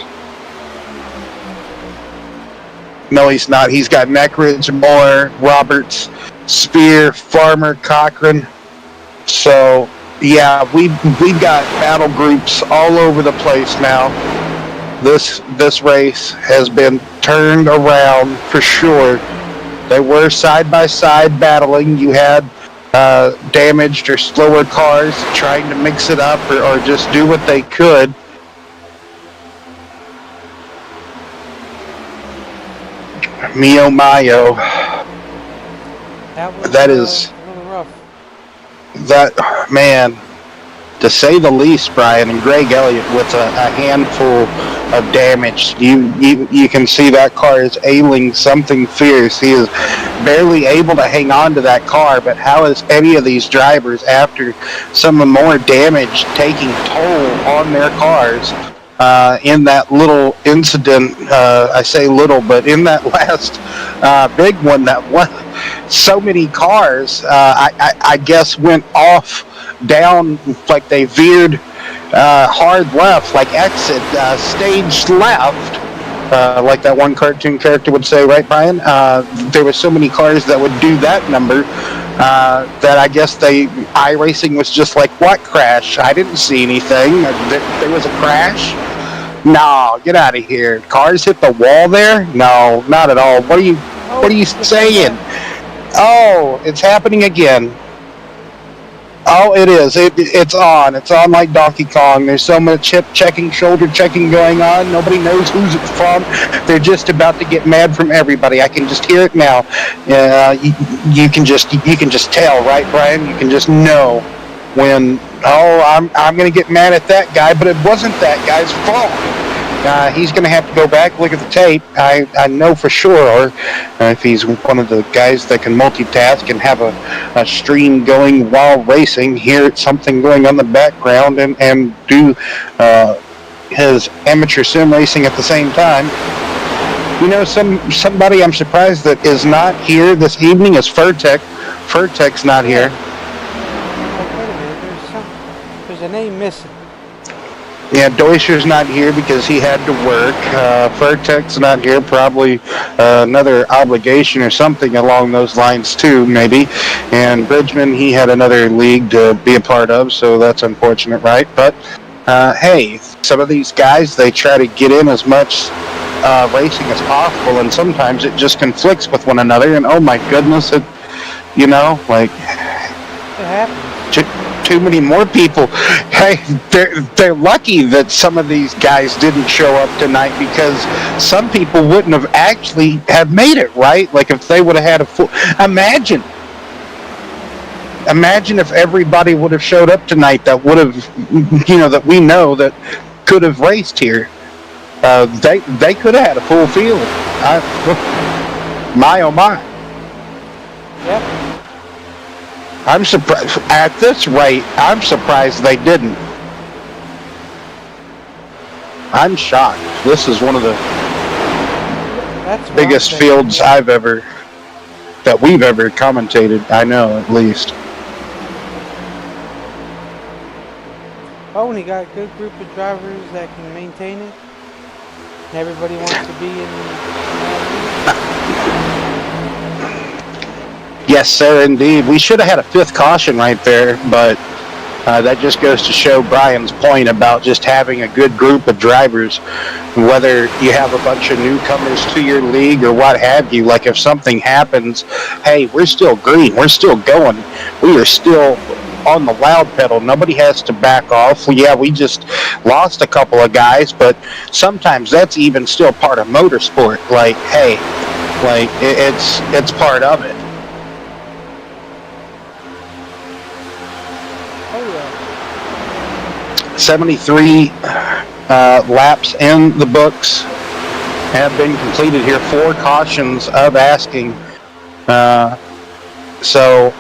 No, he's not. He's got Neckridge, Moore, Roberts, Spear, Farmer, Cochran. So, yeah, we've got battle groups all over the place now. This race has been turned around for sure. They were side-by-side battling. You had damaged or slower cars trying to mix it up or just do what they could. Mio Mayo. That is a little rough. That, man, to say the least, Brian, and Greg Elliott with a handful of damage. You can see that car is ailing something fierce. He is barely able to hang on to that car, but how is any of these drivers, after some more damage taking toll on their cars in that little incident, I say little, but in that last big one, that one, so many cars, I guess, went off down, like they veered hard left, like exit, stage left, like that one cartoon character would say, right, Brian? There were so many cars that would do that number that I guess iRacing was just like, what crash? I didn't see anything. There was a crash? No, get out of here. Cars hit the wall there? No, not at all. What are you saying? Oh, it's happening again. Oh, it is. It's on. It's on like Donkey Kong. There's so much hip checking, shoulder checking going on. Nobody knows who's it from. They're just about to get mad from everybody. I can just hear it now. You can just tell, right, Brian? You can just know when, I'm going to get mad at that guy, but it wasn't that guy's fault. He's going to have to go back, look at the tape. I know for sure if he's one of the guys that can multitask and have a stream going while racing, hear something going on in the background, and do his amateur sim racing at the same time. You know, somebody I'm surprised that is not here this evening is Furtek. Furtek's not here. Like, wait a minute, there's a name missing. Yeah, Deutscher's not here because he had to work. Furtek's not here, probably another obligation or something along those lines too, maybe. And Bridgman, he had another league to be a part of, so that's unfortunate, right? But hey, some of these guys, they try to get in as much racing as possible, and sometimes it just conflicts with one another, and oh my goodness, it like It happens. too many more people. Hey, they're lucky that some of these guys didn't show up tonight, because some people wouldn't have actually have made it, right? Like if they would have had a full, imagine if everybody would have showed up tonight that would have, that we know that could have raced here. They could have had a full field. My oh my. Yep. I'm surprised at this rate. I'm surprised they didn't. I'm shocked. This is one of the biggest fields that we've ever commentated. I know, at least. Oh, and you got a good group of drivers that can maintain it. Everybody wants to be in. Yes, sir, indeed. We should have had a fifth caution right there, but that just goes to show Brian's point about just having a good group of drivers, whether you have a bunch of newcomers to your league or what have you. Like if something happens, hey, we're still green. We're still going. We are still on the loud pedal. Nobody has to back off. Yeah, we just lost a couple of guys, but sometimes that's even still part of motorsport. Like, hey, like it's part of it. 73 laps in the books have been completed here. 4 cautions of asking. So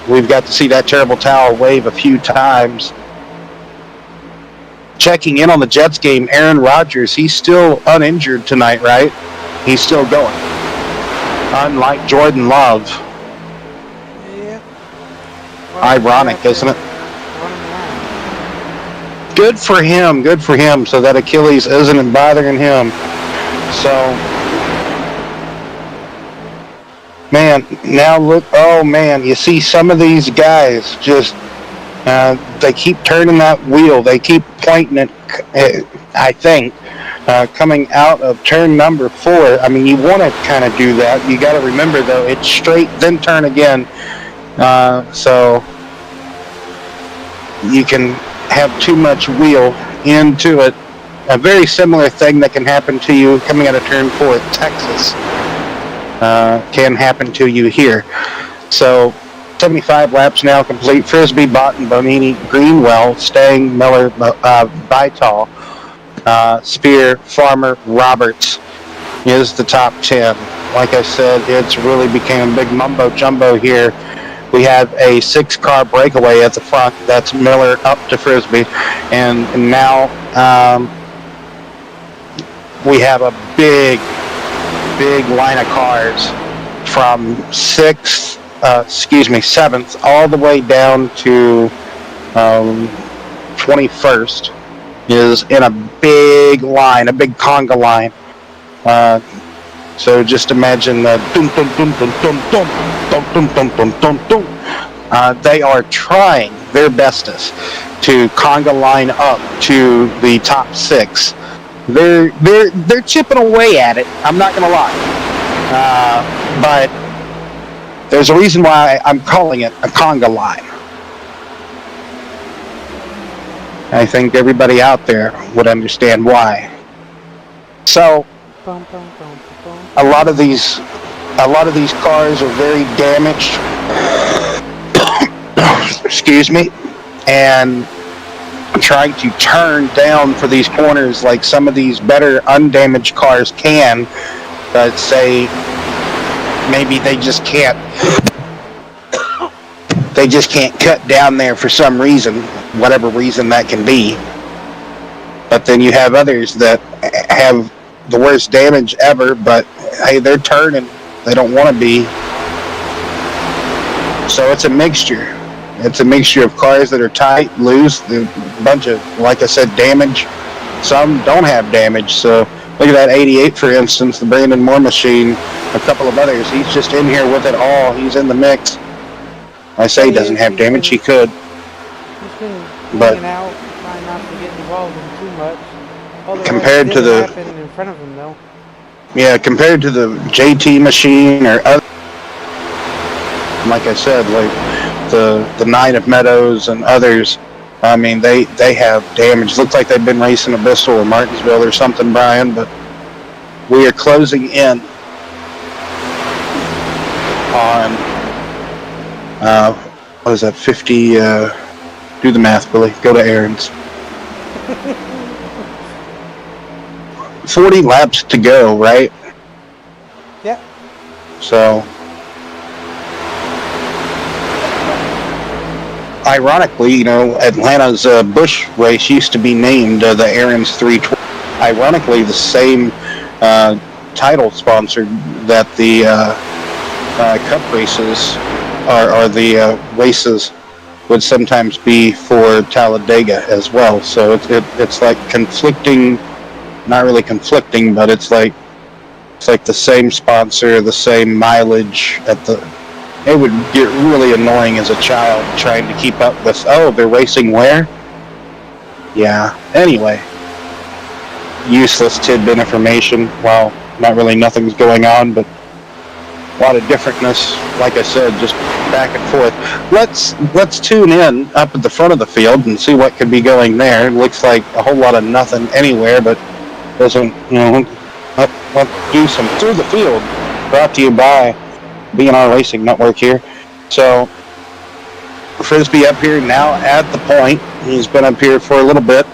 we've got to see that terrible tower wave a few times. Checking in on the Jets game, Aaron Rodgers, he's still uninjured tonight, right? He's still going. Unlike Jordan Love. Yeah. Well, ironic, isn't it? Good for him, so that Achilles isn't bothering him. So, man, now look, oh man, you see some of these guys just, they keep turning that wheel, they keep pointing it, I think, coming out of turn number 4. I mean, you want to kind of do that. You got to remember, though, it's straight, then turn again. So, you can have too much wheel into it. A very similar thing that can happen to you coming out of turn 4 at Texas can happen to you here. So 75 laps now complete. Frisbee, Botten, Bonini, Greenwell, Stang, Miller, Vital, Spear, Farmer, Roberts is the top 10. Like I said, it's really became a big mumbo jumbo here. We have a 6-car breakaway at the front. That's Miller up to Frisbee. And now we have a big line of cars from 7th all the way down to 21st is in a big line, a big conga line. So just imagine the dum dum dum dum dum dum dum dum dum dum dum dum. They are trying their bestest to conga line up to the top 6. They're chipping away at it. I'm not gonna lie, but there's a reason why I'm calling it a conga line. I think everybody out there would understand why. So. A lot of these cars are very damaged. Excuse me. And trying to turn down for these corners like some of these better undamaged cars can, but say maybe they just can't cut down there for some reason, whatever reason that can be. But then you have others that have the worst damage ever, but hey, they're turning. They don't want to be. So it's a mixture. It's a mixture of cars that are tight, loose, a bunch of, like I said, damage. Some don't have damage. So look at that 88, for instance, the Brandon Moore machine, a couple of others. He's just in here with it all. He's in the mix. I say he doesn't have damage. He could. He's been hanging out, trying not to get involved in too much. All the compared to the happen in front of him, though. Yeah, compared to the JT machine or other, like I said, like the Nine of Meadows and others, I mean, they have damage. Looks like they've been racing at Bristol or Martinsville or something, Brian, but we are closing in on, what is that, 50, do the math, Billy, go to Aaron's. 40 laps to go, right? Yep. So, ironically, you know, Atlanta's Busch race used to be named the Aaron's 320. Ironically, the same title sponsor that the Cup races or the races would sometimes be for Talladega as well. So it's like conflicting. Not really conflicting, but it's like the same sponsor, the same mileage at the. It would get really annoying as a child trying to keep up with. Oh, they're racing where? Yeah. Anyway, useless tidbit information. Well, not really nothing's going on, but a lot of differentness. Like I said, just back and forth. Let's tune in up at the front of the field and see what could be going there. It looks like a whole lot of nothing anywhere, but. Doesn't, you know, let's do some through the field. Brought to you by B&R Racing Network here. So, Frisbee up here now at the point. He's been up here for a little bit,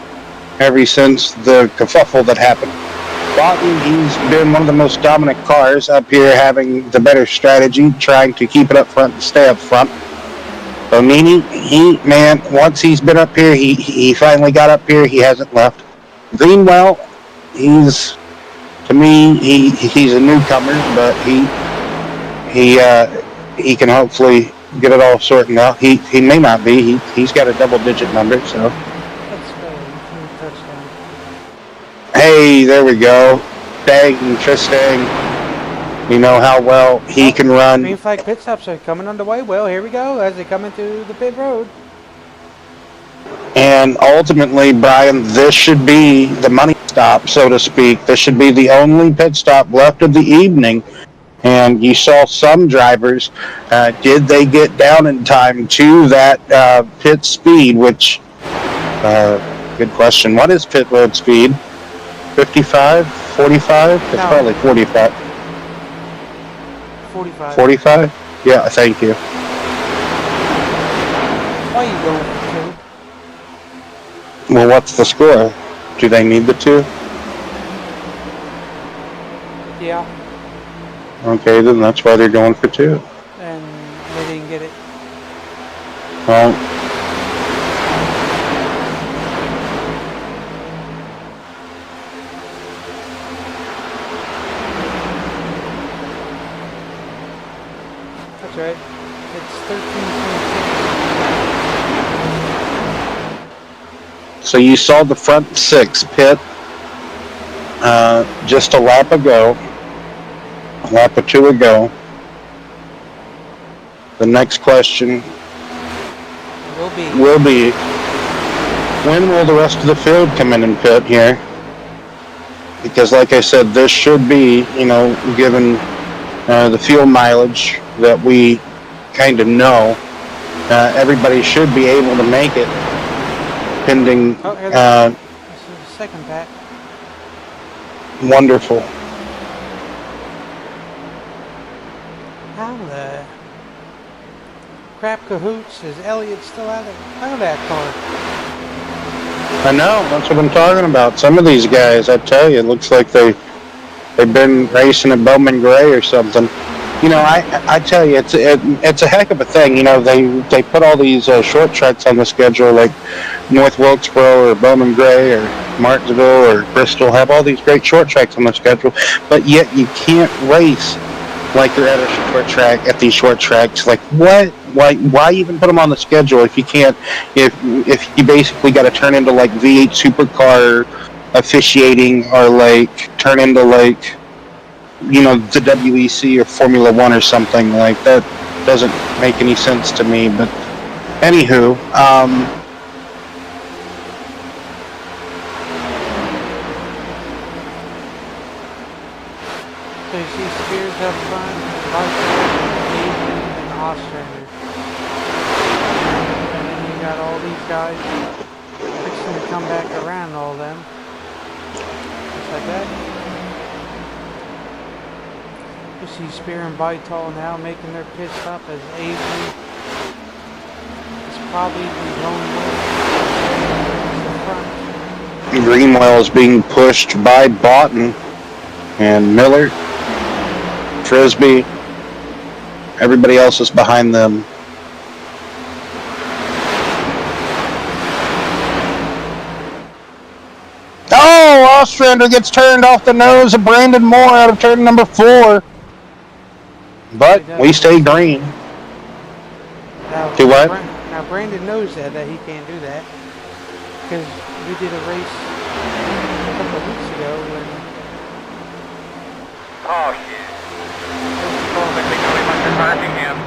ever since the kerfuffle that happened. Lawton, he's been one of the most dominant cars up here, having the better strategy, trying to keep it up front and stay up front. Bonini, once he's been up here, he finally got up here, he hasn't left. Greenwell, he's a newcomer, but he can hopefully get it all sorted out. He may not be. He's got a double-digit number, so. Hey, there we go. Dang, Tristang. You know how well he can run. Green flag pit stops are coming underway. Well, here we go as they come into the pit road. And ultimately, Brian, this should be the money stop, so to speak. This should be the only pit stop left of the evening. And you saw some drivers, did they get down in time to that pit speed, which, good question. What is pit road speed? 55? 45? It's probably 45. 45. 45? Yeah, thank you. Why are you going for 2? Well, what's the score? Do they need the 2? Yeah. Okay, then that's why they're going for 2. And they didn't get it. Well, that's right. It's 13.6. so you saw the front 6 pit just a lap ago. A lap or 2 ago. The next question will be when will the rest of the field come in and pit here? Because like I said, this should be, given the fuel mileage that we kind of know, everybody should be able to make it pending. This is the second pack. Wonderful. How the crap cahoots is Elliott still out of that car? I know, that's what I'm talking about. Some of these guys, I tell you, it looks like they've been racing at Bowman Gray or something. You know, I tell you, it's a heck of a thing. You know, they put all these short tracks on the schedule, like North Wilkesboro or Bowman Gray or Martinsville or Bristol, have all these great short tracks on the schedule, but yet you can't race like you're at a short track at these short tracks. Like what? Why even put them on the schedule if you can't? If you basically got to turn into like V8 supercar officiating or like turn into like the WEC or Formula One or something like that doesn't make any sense to me. But anywho, So you see Spears up front, Adrian, and Ostrander. And then you got all these guys fixing to come back around, all them. Just like that. You see Spear and Vital now making their pit stop as Avery is probably the lone wolf in the front. Greenwell is being pushed by Boughton and Miller, Frisbee. Everybody else is behind them. Oh, Ostrander gets turned off the nose of Brandon Moore out of turn number 4. But we stay green. Now, Do what? Now Brandon knows that he can't do that. Because we did a race a couple of weeks ago when... Oh, shit. Looks like they really must be parking him.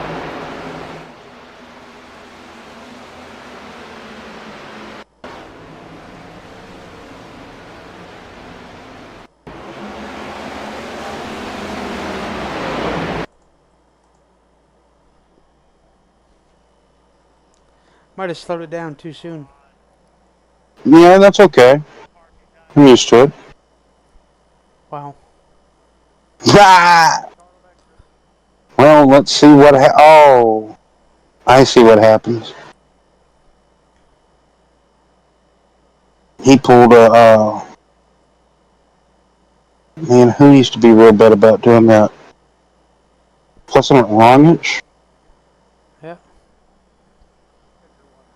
Might have slowed it down too soon. Yeah, that's okay. I'm used to it. Wow. Ah! Well, let's see what oh, I see what happens. He pulled a, man, who used to be real bad about doing that? Wasn't it Longich? Yeah.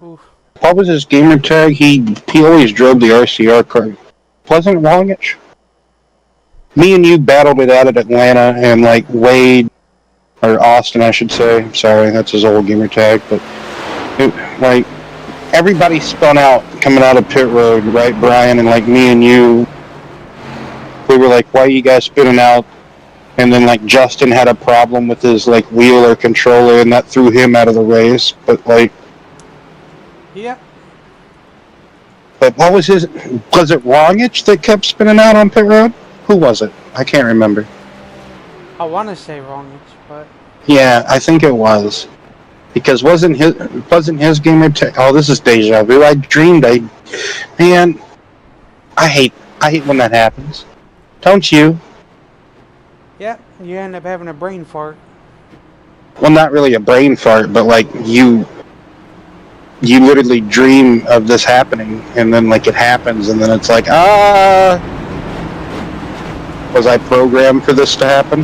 Oof. What was his gamer tag? He always drove the RCR car. Wasn't it Longich? Me and you battled it out at Atlanta, and like Wade, or Austin, I should say. Sorry, that's his old gamer tag, but like everybody spun out coming out of pit road, right, Brian? And like me and you, we were like, "Why are you guys spinning out?" And then like Justin had a problem with his like wheel or controller, and that threw him out of the race. But like, Yeah. but what was his? Was it Longich that kept spinning out on pit road? Who was it? I can't remember. I want to say wrong, but... Yeah, I think it was. Because wasn't his gamer tag? Oh, this is deja vu. I dreamed man, I hate when that happens. Don't you? Yeah, you end up having a brain fart. Well, not really a brain fart, but like you literally dream of this happening, and then like it happens, and then it's like, was I programmed for this to happen?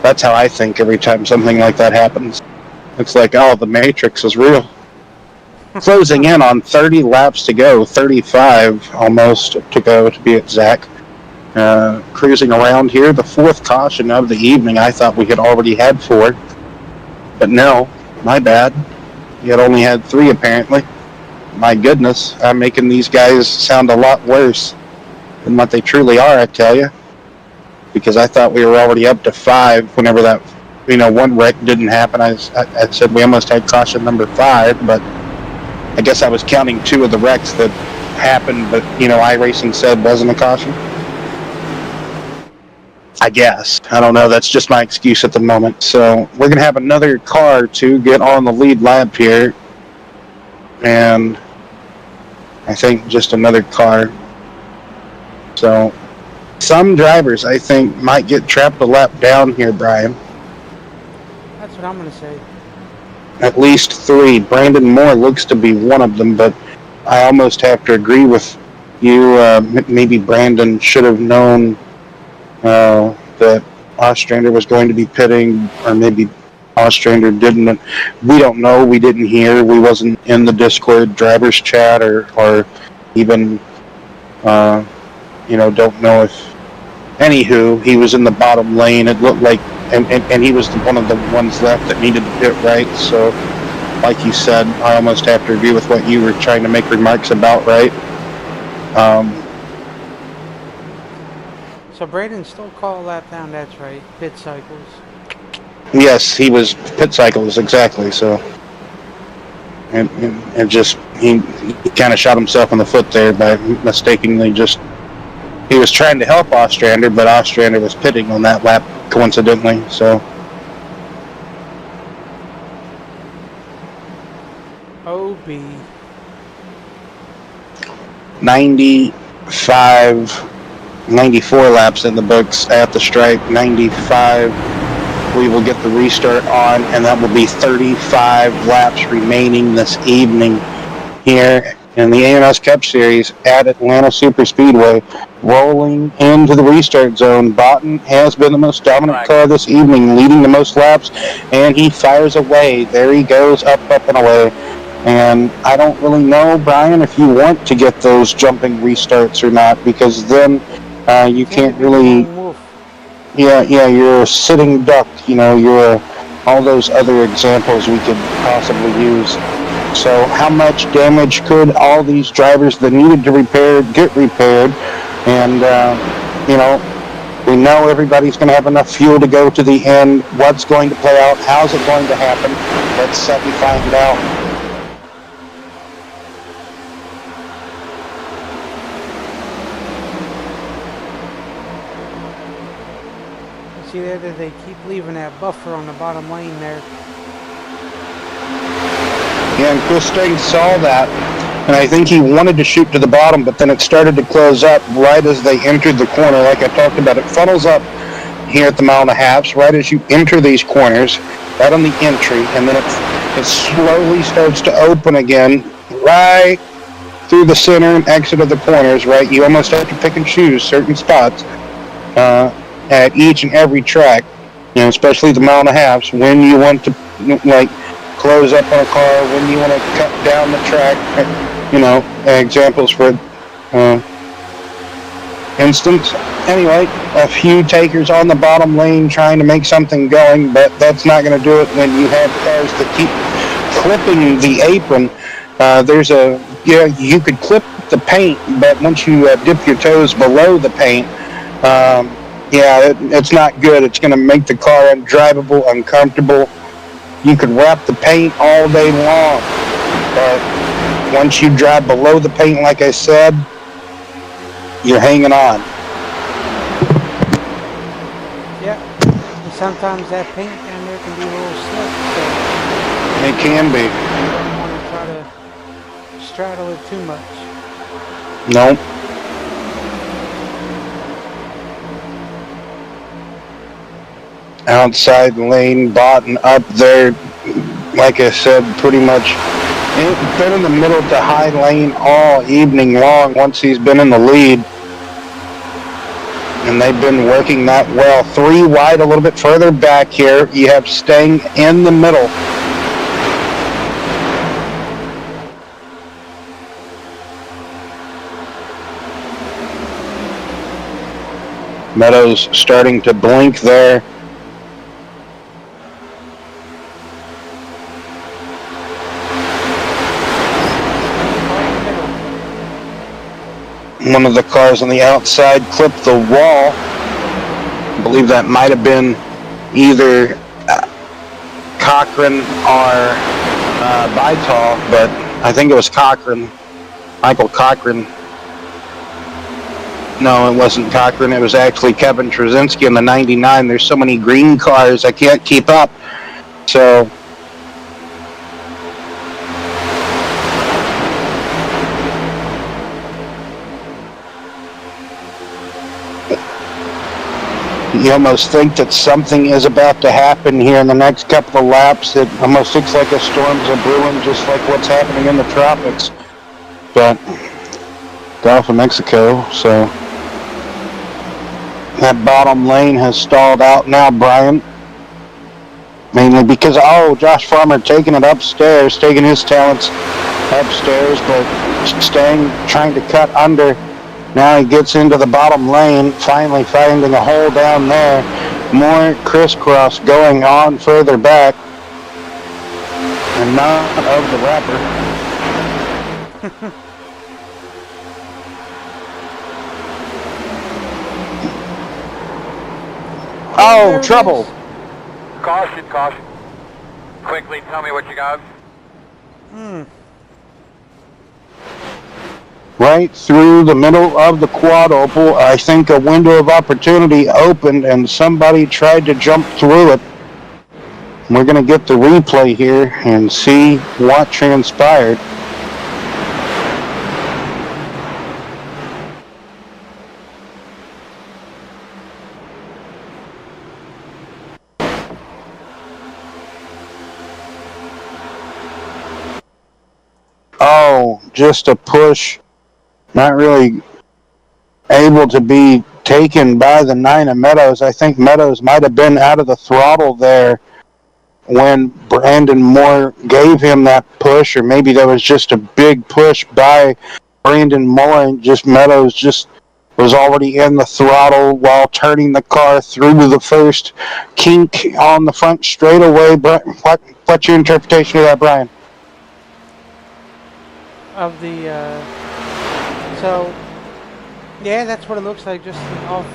That's how I think every time something like that happens. It's like, oh, the Matrix is real. Closing in on 30 laps to go, 35 almost to go to be exact. Cruising around here, the 4th caution of the evening. I thought we had already had 4, but no, my bad. We had only had 3 apparently. My goodness, I'm making these guys sound a lot worse than what they truly are, I tell you. Because I thought we were already up to 5 whenever that, one wreck didn't happen. I said we almost had caution number 5, but I guess I was counting 2 of the wrecks that happened, but, iRacing said wasn't a caution. I guess. I don't know. That's just my excuse at the moment. So we're going to have another car to get on the lead lap here. And I think just another car. So some drivers, I think, might get trapped a lap down here, Brian. That's what I'm going to say. at least 3. Brandon Moore looks to be one of them, but I almost have to agree with you. Maybe Brandon should have known that Ostrander was going to be pitting, or maybe Ostrander didn't. We don't know. We didn't hear. We wasn't in the Discord drivers chat, or even don't know if. Anywho, he was in the bottom lane. It looked like, and he was one of the ones left that needed to pit right. So, like you said, I almost have to agree with what you were trying to make remarks about, right? So Braden still called that down, that's right. Pit cycles. Yes, he was pit cycles, exactly. So, and just, he kind of shot himself in the foot there by mistakenly just, he was trying to help Ostrander, but Ostrander was pitting on that lap coincidentally, so. OB. 94 laps in the books at the stripe. 95, we will get the restart on, and that will be 35 laps remaining this evening here in the AMS Cup Series at Atlanta Superspeedway. Rolling into the restart zone, Botton has been the most dominant car this evening, leading the most laps, and he fires away. There he goes, up, and away. And I don't really know, Brian, if you want to get those jumping restarts or not, because then you can't really. Yeah, you're a sitting duck. You're all those other examples we could possibly use. So how much damage could all these drivers that needed to repair get repaired? And, we know everybody's going to have enough fuel to go to the end. What's going to play out? How's it going to happen? Let's set and find out. See there that they keep leaving that buffer on the bottom lane there. Yeah, and Chris Sting saw that, and I think he wanted to shoot to the bottom, but then it started to close up right as they entered the corner. Like I talked about, it funnels up here at the mile and a half, right as you enter these corners, right on the entry, and then it slowly starts to open again, right through the center and exit of the corners, right? You almost have to pick and choose certain spots at each and every track, especially the mile and a halves, when you want to, close up on a car, when you want to cut down the track, examples for instance. Anyway, a few takers on the bottom lane trying to make something going, but that's not going to do it when you have cars that keep clipping the apron. You could clip the paint, but once you dip your toes below the paint, it's not good. It's going to make the car undrivable, uncomfortable. You could wrap the paint all day long, but once you drive below the paint, like I said, you're hanging on. Yeah, and sometimes that paint down there can be a little slick, so it can be. You don't want to try to straddle it too much. Nope. Outside lane, Botton up there, like I said, pretty much been in the middle to high lane all evening long once he's been in the lead. And they've been working that well. 3 wide a little bit further back here. You have Stang in the middle. Meadows starting to blink there. One of the cars on the outside clipped the wall. I believe that might have been either Cochran or Bytall, but I think it was Cochran, Michael Cochran. No, it wasn't Cochran. It was actually Kevin Trzynski in the 99. There's so many green cars, I can't keep up. So You almost think that something is about to happen here in the next couple of laps. It almost looks like a storm's a brewing, just like what's happening in the tropics. But Gulf of Mexico, so that bottom lane has stalled out now, Brian. Mainly because, Josh Farmer taking it upstairs, taking his talents upstairs, but trying to cut under. Now he gets into the bottom lane, finally finding a hole down there. More crisscross going on further back. And not of the wrapper. There trouble. Caution, caution. Quickly, tell me what you got. Right through the middle of the quadruple, I think a window of opportunity opened and somebody tried to jump through it. We're going to get the replay here and see what transpired. Just a push. Not really able to be taken by the 9 of Meadows. I think Meadows might have been out of the throttle there when Brandon Moore gave him that push, or maybe that was just a big push by Brandon Moore, and just Meadows just was already in the throttle while turning the car through the first kink on the front straightaway. What's your interpretation of that, Brian? Of the, so, yeah, that's what it looks like, just off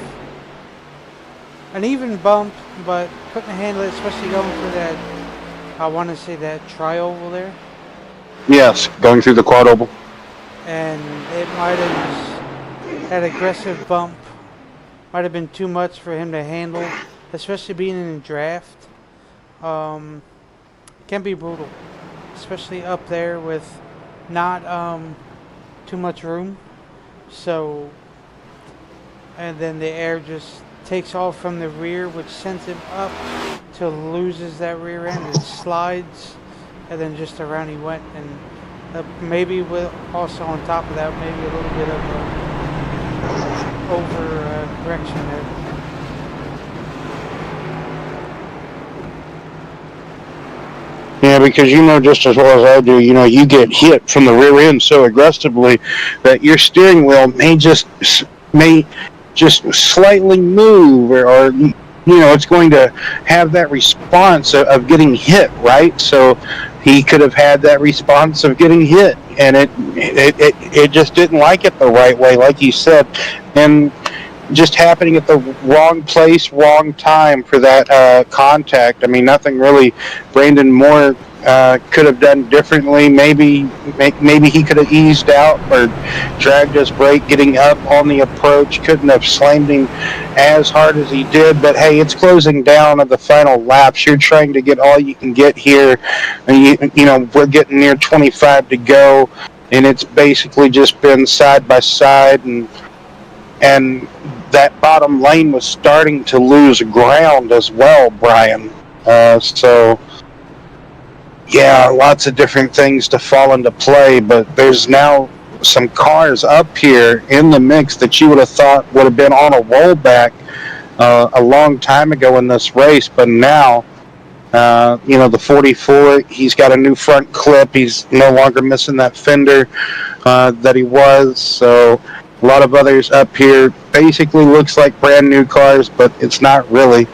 an even bump, but couldn't handle it, especially going for that, I want to say that tri-oval there. Yes, going through the quad oval. And it might have, that aggressive bump might have been too much for him to handle, especially being in a draft. Can be brutal, especially up there with not too much room. So, and then the air just takes off from the rear, which sends him up till loses that rear end. It slides, and then just around he went. And maybe with also on top of that, maybe a little bit of over correction there. Yeah, because just as well as I do, you get hit from the rear end so aggressively that your steering wheel may just slightly move, or it's going to have that response of getting hit, right? So he could have had that response of getting hit, and it just didn't like it the right way, like you said, and just happening at the wrong place, wrong time for that contact. I mean, nothing really Brandon Moore could have done differently. Maybe he could have eased out or dragged his brake getting up on the approach. Couldn't have slammed him as hard as he did. But hey, it's closing down at the final laps. You're trying to get all you can get here. And we're getting near 25 to go, and it's basically just been side by side, and that bottom lane was starting to lose ground as well, Brian. So, yeah, lots of different things to fall into play, but there's now some cars up here in the mix that you would have thought would have been on a rollback a long time ago in this race, but now, the 44, he's got a new front clip. He's no longer missing that fender that he was, so a lot of others up here basically looks like brand new cars, but it's not really.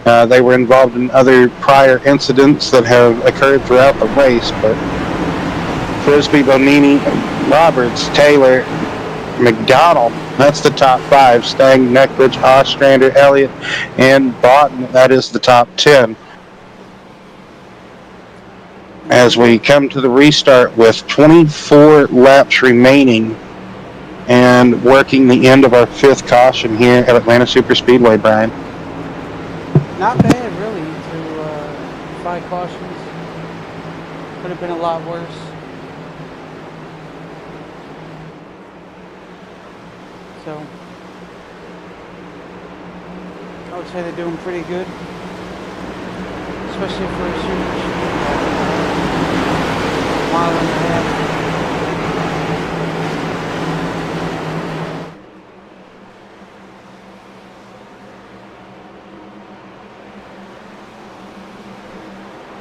They were involved in other prior incidents that have occurred throughout the race, but Frisbee, Bonini, Roberts, Taylor, McDonald, that's the top 5. Stang, Neckridge, Ostrander, Elliott, and Boughton, that is the top 10. As we come to the restart with 24 laps remaining, and working the end of our 5th caution here at Atlanta Superspeedway, Brian. Not bad, really, to 5 cautions. Could have been a lot worse. So, I would say they're doing pretty good, especially for a super machine. Mile and a half.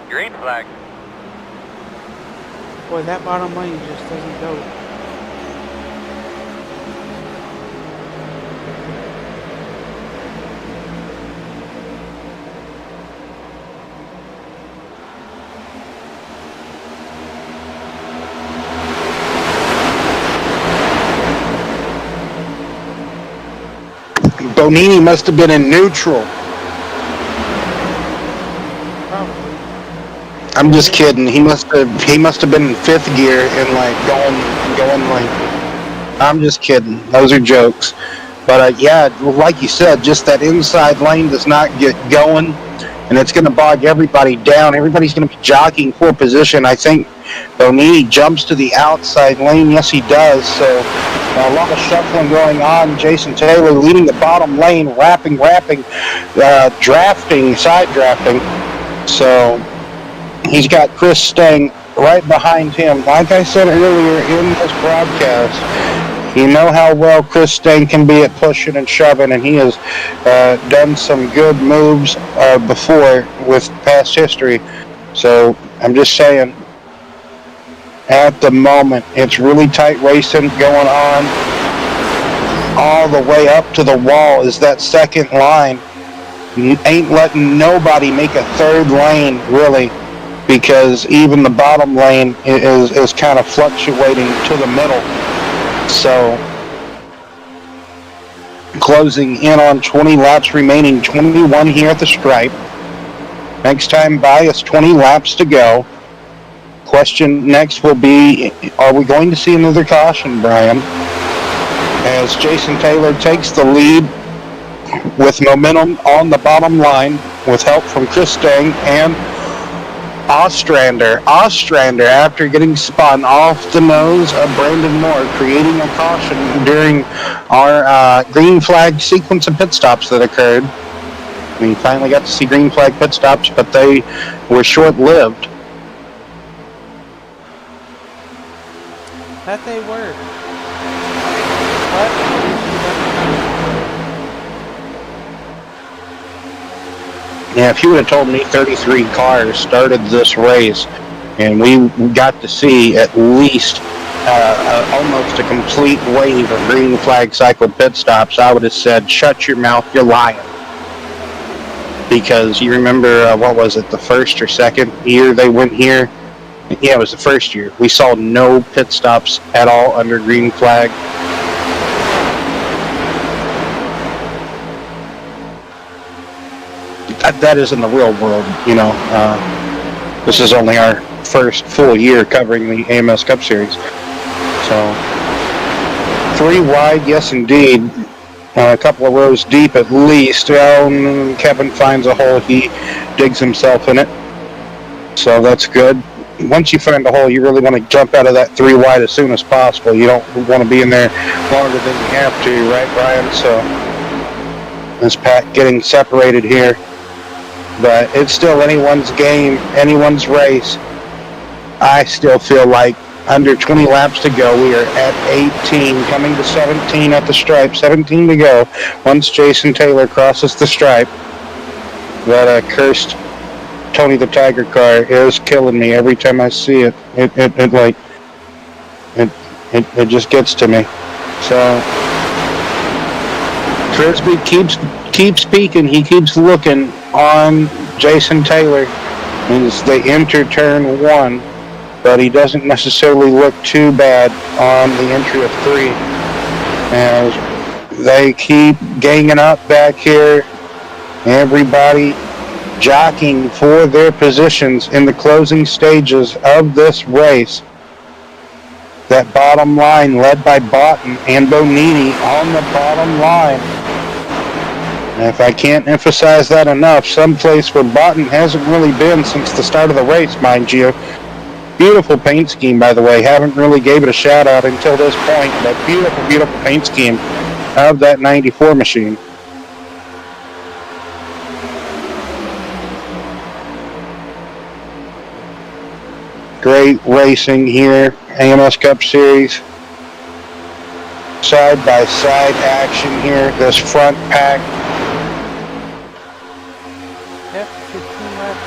Green flag. Boy, that bottom lane just doesn't go. Bonini must have been in neutral. Probably. I'm just kidding. He must have been in fifth gear and like going like. I'm just kidding. Those are jokes. But yeah, like you said, just that inside lane does not get going, and it's going to bog everybody down. Everybody's going to be jockeying for position. I think Bonini jumps to the outside lane. Yes, he does. So a lot of shuffling going on. Jason Taylor leading the bottom lane, drafting, side drafting. So he's got Chris Stang right behind him. Like I said earlier in this broadcast, you know how well Chris Stang can be at pushing and shoving, and he has done some good moves before with past history. So I'm just saying, at the moment, it's really tight racing going on. All the way up to the wall is that second line. You ain't letting nobody make a third lane, really, because even the bottom lane is kind of fluctuating to the middle. So, closing in on 20 laps remaining, 21 here at the stripe. Next time by is 20 laps to go. Question next will be, are we going to see another caution, Brian? As Jason Taylor takes the lead with momentum on the bottom line with help from Chris Stang and Ostrander, after getting spun off the nose of Brandon Moore, creating a caution during our green flag sequence of pit stops that occurred. We finally got to see green flag pit stops, but they were short-lived. That they were. Yeah, if you would have told me 33 cars started this race and we got to see at least almost a complete wave of green flag cycled pit stops, I would have said, shut your mouth, you're lying. Because you remember, what was it, the first or second year they went here? Yeah, it was the first year. We saw no pit stops at all under green flag. That is in the real world, you know. This is only our first full year covering the AMS Cup Series. So, 3 wide, yes indeed. A couple of rows deep at least. Kevin finds a hole. He digs himself in it. So that's good. Once you find a hole, you really want to jump out of that 3 wide as soon as possible. You don't want to be in there longer than you have to, right, Brian? So, this Pat getting separated here. But it's still anyone's game, anyone's race. I still feel like under 20 laps to go, we are at 18, coming to 17 at the stripe, 17 to go. Once Jason Taylor crosses the stripe, that cursed Tony the Tiger car is killing me every time I see it. It just gets to me. So Frisbee keeps peeking. He keeps looking on Jason Taylor as they enter turn 1, but he doesn't necessarily look too bad on the entry of 3 as they keep ganging up back here. Everybody jockeying for their positions in the closing stages of this race. That bottom line led by Botten and Bonini on the bottom line. And if I can't emphasize that enough, someplace where Botten hasn't really been since the start of the race, mind you. Beautiful paint scheme, by the way. Haven't really gave it a shout out until this point, but beautiful, beautiful paint scheme of that 94 machine. Great racing here. AMS Cup Series. Side by side action here. This front pack. Yep, 15 laps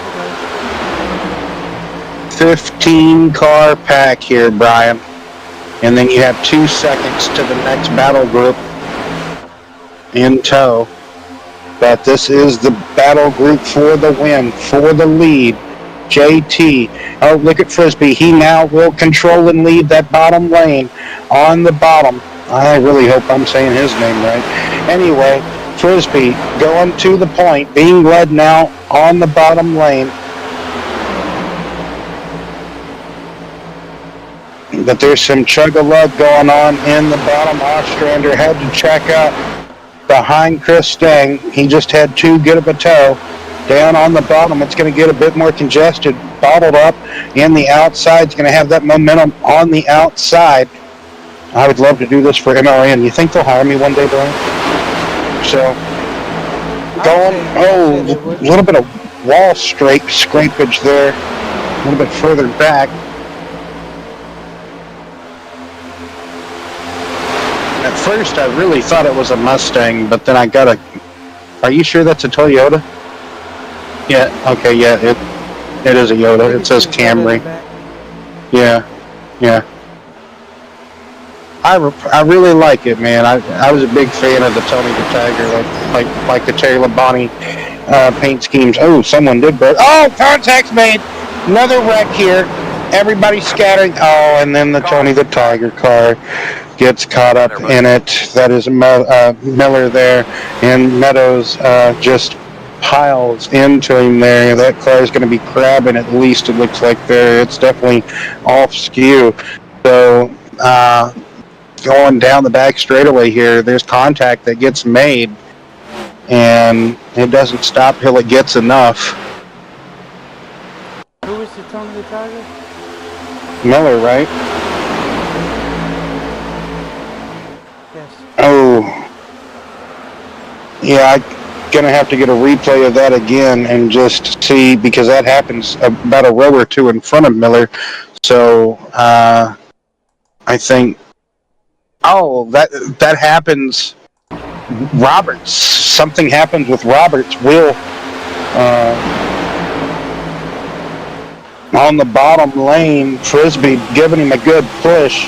to go. 15 car pack here, Brian. And then you have 2 seconds to the next battle group in tow. But this is the battle group for the win, for the lead. JT. Oh, look at Frisbee. He now will control and lead that bottom lane on the bottom. I really hope I'm saying his name right. Anyway, Frisbee going to the point, being led now on the bottom lane. But there's some chug-a-lug going on in the bottom. Ostrander had to check out behind Chris Stang. He just had too good of a tow. Down on the bottom, it's going to get a bit more congested, bottled up, and the outside's going to have that momentum on the outside. I would love to do this for MLN. You think they'll hire me one day, Brian? So, going, a little bit of wall scrapage there, a little bit further back. At first, I really thought it was a Mustang, but then I got a... Are you sure that's a Toyota? Yeah, okay, yeah, it is a Yoda. It says Camry. Yeah. I really like it, man. I was a big fan of the Tony the Tiger, like the Terry Labonte paint schemes. Oh, someone did break. Oh, contact's made. Another wreck here. Everybody scattering. Oh, and then the Tony the Tiger car gets caught up in it. That is Miller there, and Meadows just piles into him there. That car is going to be crabbing at least, it looks like there. It's definitely off skew. So going down the back straightaway here, there's contact that gets made, and it doesn't stop till it gets enough. Who was the Tony the Tiger? Miller, right? Yes. Oh. Yeah, gonna have to get a replay of that again and just see, because that happens about a row or two in front of Miller. So I think that happens. Roberts, something happens with Roberts. Will on the bottom lane, Frisbee giving him a good push.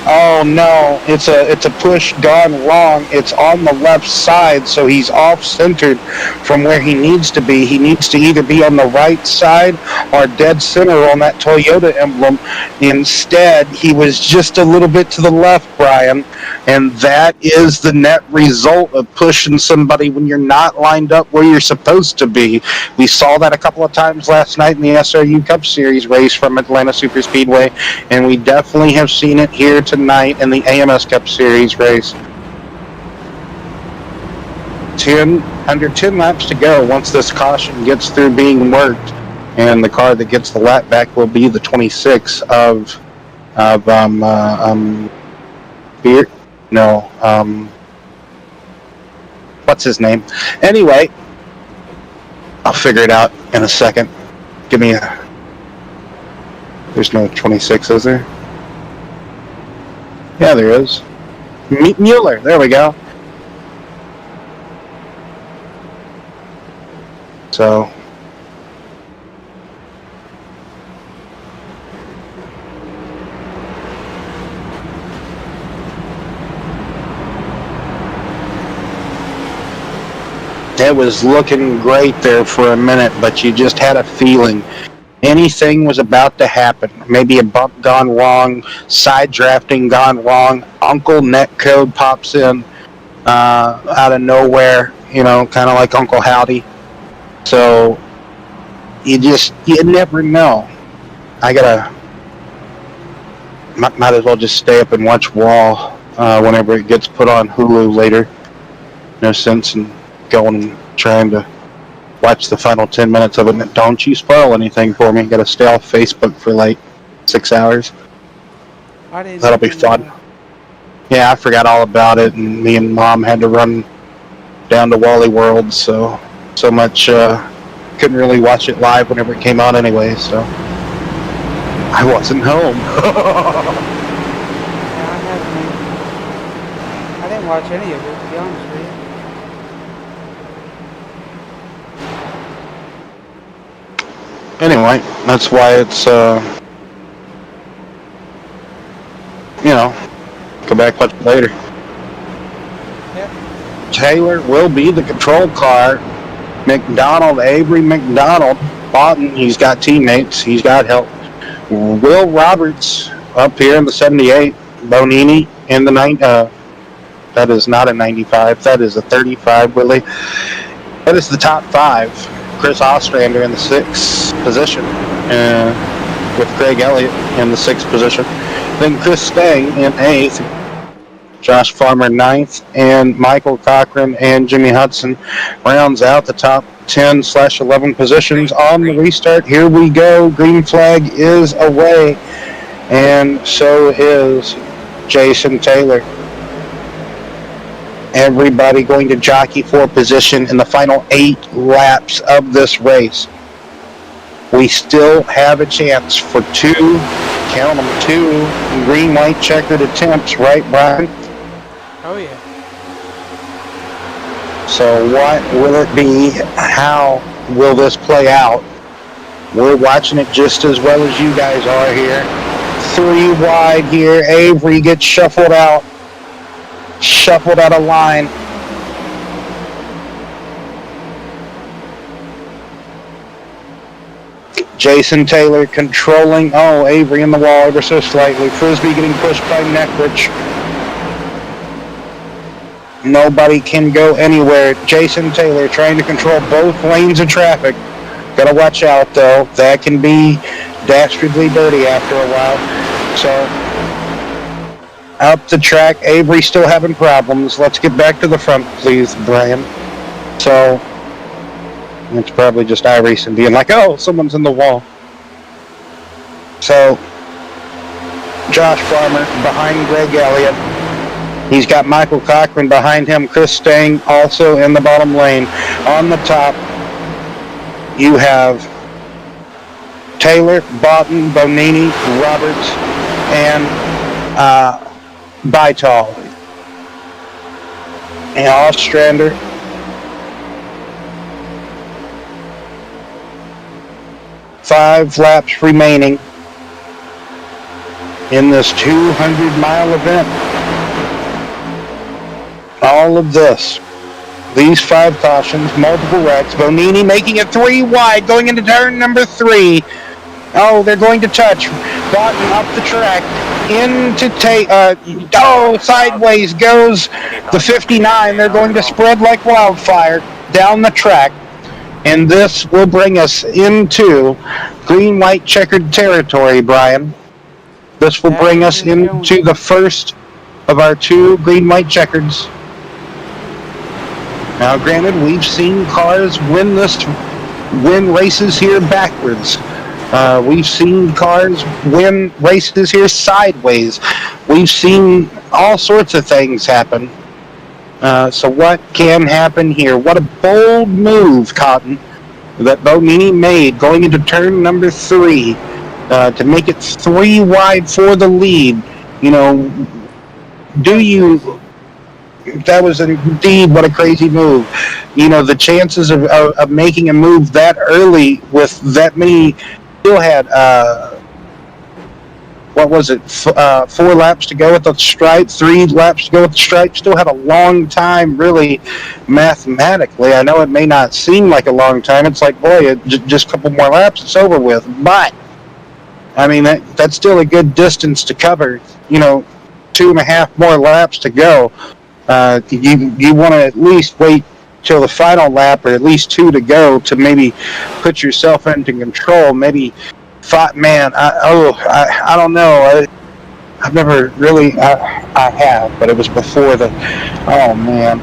Oh no, it's a push gone wrong. It's on the left side, so he's off-centered from where he needs to be. He needs to either be on the right side or dead center on that Toyota emblem. Instead, he was just a little bit to the left, Brian, and that is the net result of pushing somebody when you're not lined up where you're supposed to be. We saw that a couple of times last night in the SRU Cup Series race from Atlanta Superspeedway, and we definitely have seen it here tonight in the AMS Cup Series race. Under 10 laps to go once this caution gets through being worked, and the car that gets the lap back will be the 26 of Beer. No, what's his name? Anyway, I'll figure it out in a second. Give me a... There's no 26, is there? Yeah, there is. Mueller, there we go. So... It was looking great there for a minute, but you just had a feeling anything was about to happen. Maybe a bump gone wrong, side drafting gone wrong, Uncle Netcode pops in out of nowhere, kind of like Uncle Howdy. So you never know. Might as well just stay up and watch Wall whenever it gets put on Hulu later. No sense in going and trying to watch the final 10 minutes of it. Don't you spoil anything for me. Gotta stay off Facebook for like 6 hours. That'll be fun. Yeah, I forgot all about it, and me and Mom had to run down to Wally World, so much couldn't really watch it live whenever it came out anyway, so I wasn't home. I didn't watch any of it, to be honest with you. Anyway, that's why it's, go back watch it later. Yep. Taylor will be the control car. McDonald, Avery McDonald, Boughton, he's got teammates, he's got help. Will Roberts up here in the 78, Bonini in the that is not a 95, that is a 35, Willie. That is the top 5. Chris Ostrander in the 6th position, with Craig Elliott in the 6th position. Then Chris Stang in 8th, Josh Farmer 9th, and Michael Cochran and Jimmy Hudson rounds out the top 10/11 positions on the restart. Here we go. Green flag is away, and so is Jason Taylor. Everybody going to jockey for position in the final 8 laps of this race. We still have a chance for 2, count them, 2 green-white checkered attempts, right, Brian? Oh, yeah. So what will it be? How will this play out? We're watching it just as well as you guys are here. 3 wide here. Avery gets shuffled out of line. Jason Taylor controlling. Oh, Avery in the wall ever so slightly. Frisbee getting pushed by Neckrich. Nobody can go anywhere. Jason Taylor trying to control both lanes of traffic. Gotta watch out, though. That can be dastardly dirty after a while. So, up the track, Avery still having problems. Let's get back to the front, please, Brian. So, it's probably just iRacing being like, oh, someone's in the wall. So, Josh Farmer behind Greg Elliott. He's got Michael Cochran behind him. Chris Stang also in the bottom lane. On the top, you have Taylor, Boughton, Bonini, Roberts, and Bytall. And Ostrander. Five laps remaining in this 200-mile event. All of this, these 5 cautions, multiple wrecks. Bonini making it 3 wide, going into turn number 3. Oh, they're going to touch. Boughton up the track, into sideways goes the 59. They're going to spread like wildfire down the track. And this will bring us into green-white checkered territory, Brian. This will bring us into the first of our 2 green-white checkers. Now, granted, we've seen cars win races here backwards. We've seen cars win races here sideways. We've seen all sorts of things happen. So what can happen here? What a bold move, Cotton, that Bonini made going into turn number 3 to make it 3 wide for the lead. That was indeed what a crazy move. The chances of making a move that early with that many, still had, 4 laps to go with the stripe, 3 laps to go with the stripe, still had a long time, really, mathematically. I know it may not seem like a long time. It's like, boy, just a couple more laps, it's over with. But, I mean, that's still a good distance to cover, 2.5 more laps to go. You want to at least wait till the final lap, or at least 2 to go, to maybe put yourself into control. Maybe thought, man, I don't know. I've never really, I have, but it was before the, oh man.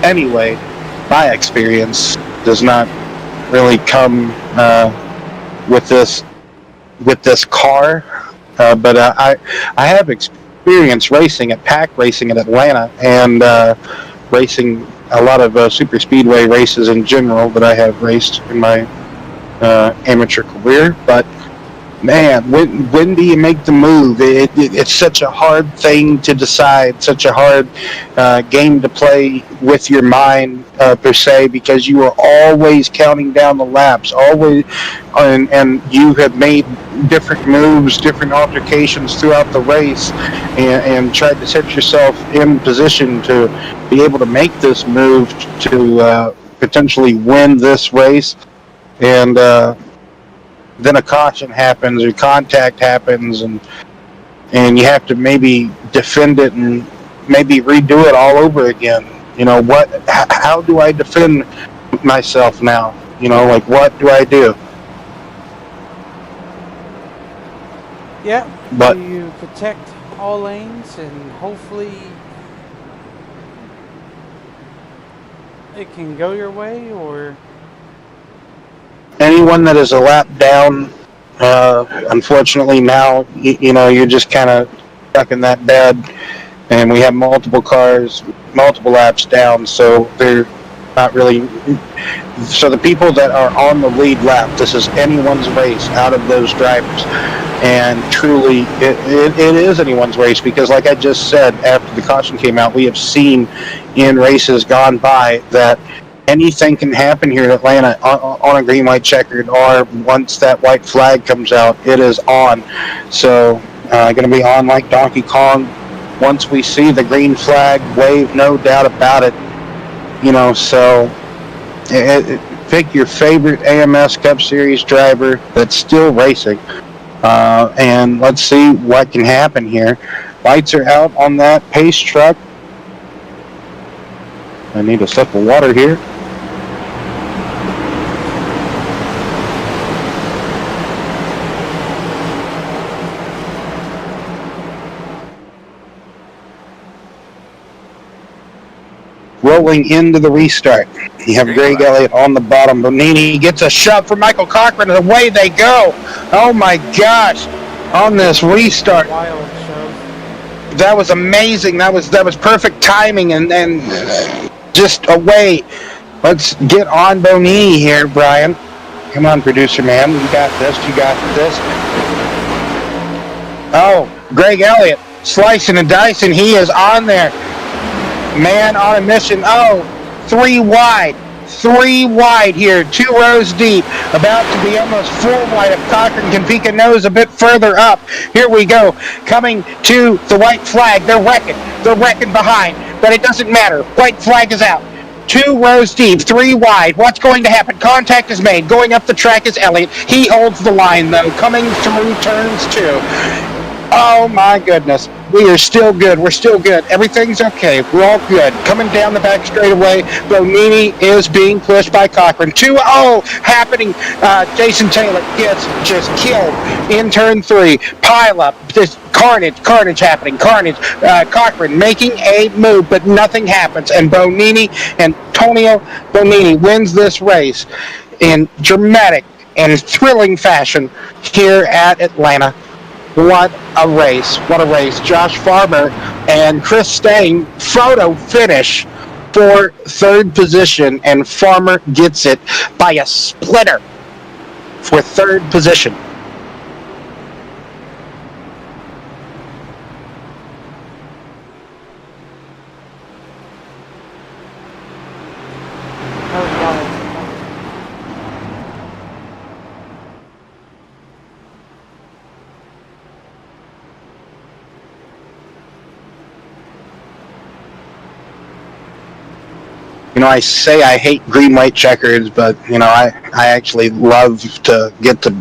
Anyway, my experience does not really come with this car, but I have experience racing at Pack Racing in Atlanta, and racing a lot of super speedway races in general that I have raced in my amateur career. But man, when do you make the move? It's such a hard thing to decide, such a hard game to play with your mind per se, because you are always counting down the laps, always, and you have made different moves, different altercations throughout the race, and tried to set yourself in position to be able to make this move to potentially win this race. And then a caution happens or contact happens, and you have to maybe defend it and maybe redo it all over again. You know, how do I defend myself now? You know, like, what do I do? Yeah, But you protect all lanes and hopefully it can go your way, or anyone that is a lap down, unfortunately now, you know, you're just kind of stuck in that bed, and we have multiple cars, multiple laps down, so they're not really. So the people that are on the lead lap, this is anyone's race out of those drivers. And truly, it is anyone's race, because like I just said, after the caution came out, we have seen in races gone by that anything can happen here in Atlanta on a green, white, checkered, or once that white flag comes out, it is on. So going to be on like Donkey Kong. Once we see the green flag wave, no doubt about it. You know, so pick your favorite AMS Cup Series driver that's still racing, and let's see what can happen here. Lights are out on that pace truck. I need a sip of water here. Rolling into the restart. You have Greg Elliott on the bottom. Bonini gets a shove from Michael Cochran, and away they go. Oh my gosh! On this restart, wild shove. that was amazing. That was perfect timing, and just away. Let's get on Bonini here, Brian. Come on, producer man. You got this. You got this. Oh, Greg Elliott slicing and dicing. He is on there. Man on a mission. Oh, three wide here, 2 rows deep, about to be almost full wide. If Cochran can peek a nose a bit further up. Here we go, coming to the white flag. They're wrecking behind, but it doesn't matter. White flag is out. 2 rows deep, 3 wide. What's going to happen? Contact is made. Going up the track is Elliott. He holds the line, though, coming through turns 2. Oh, my goodness. We are still good. We're still good. Everything's okay. We're all good. Coming down the back straightaway, Bonini is being pushed by Cochran. 2-0 happening. Jason Taylor gets just killed in turn 3. Pile up. Just carnage happening. Cochran making a move, but nothing happens. And Antonio Bonini wins this race in dramatic and thrilling fashion here at Atlanta. What a race. Josh Farmer and Chris Stang photo finish for 3rd position, and Farmer gets it by a splitter for 3rd position. That was wild. You know, I say I hate green, white checkers, but, you know, I actually love to get to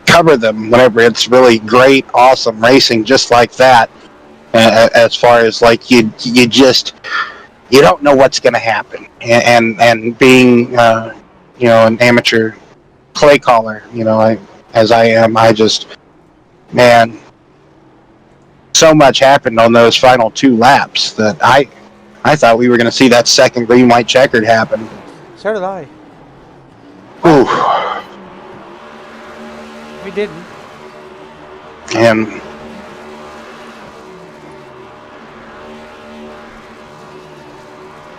cover them whenever it's really great, awesome racing just like that. As far as, like, you don't know what's going to happen. And being, you know, an amateur play caller, you know, as I am, I just, man, so much happened on those final 2 laps that I thought we were going to see that second green, white checkered happen. So did I. Ooh. We didn't. And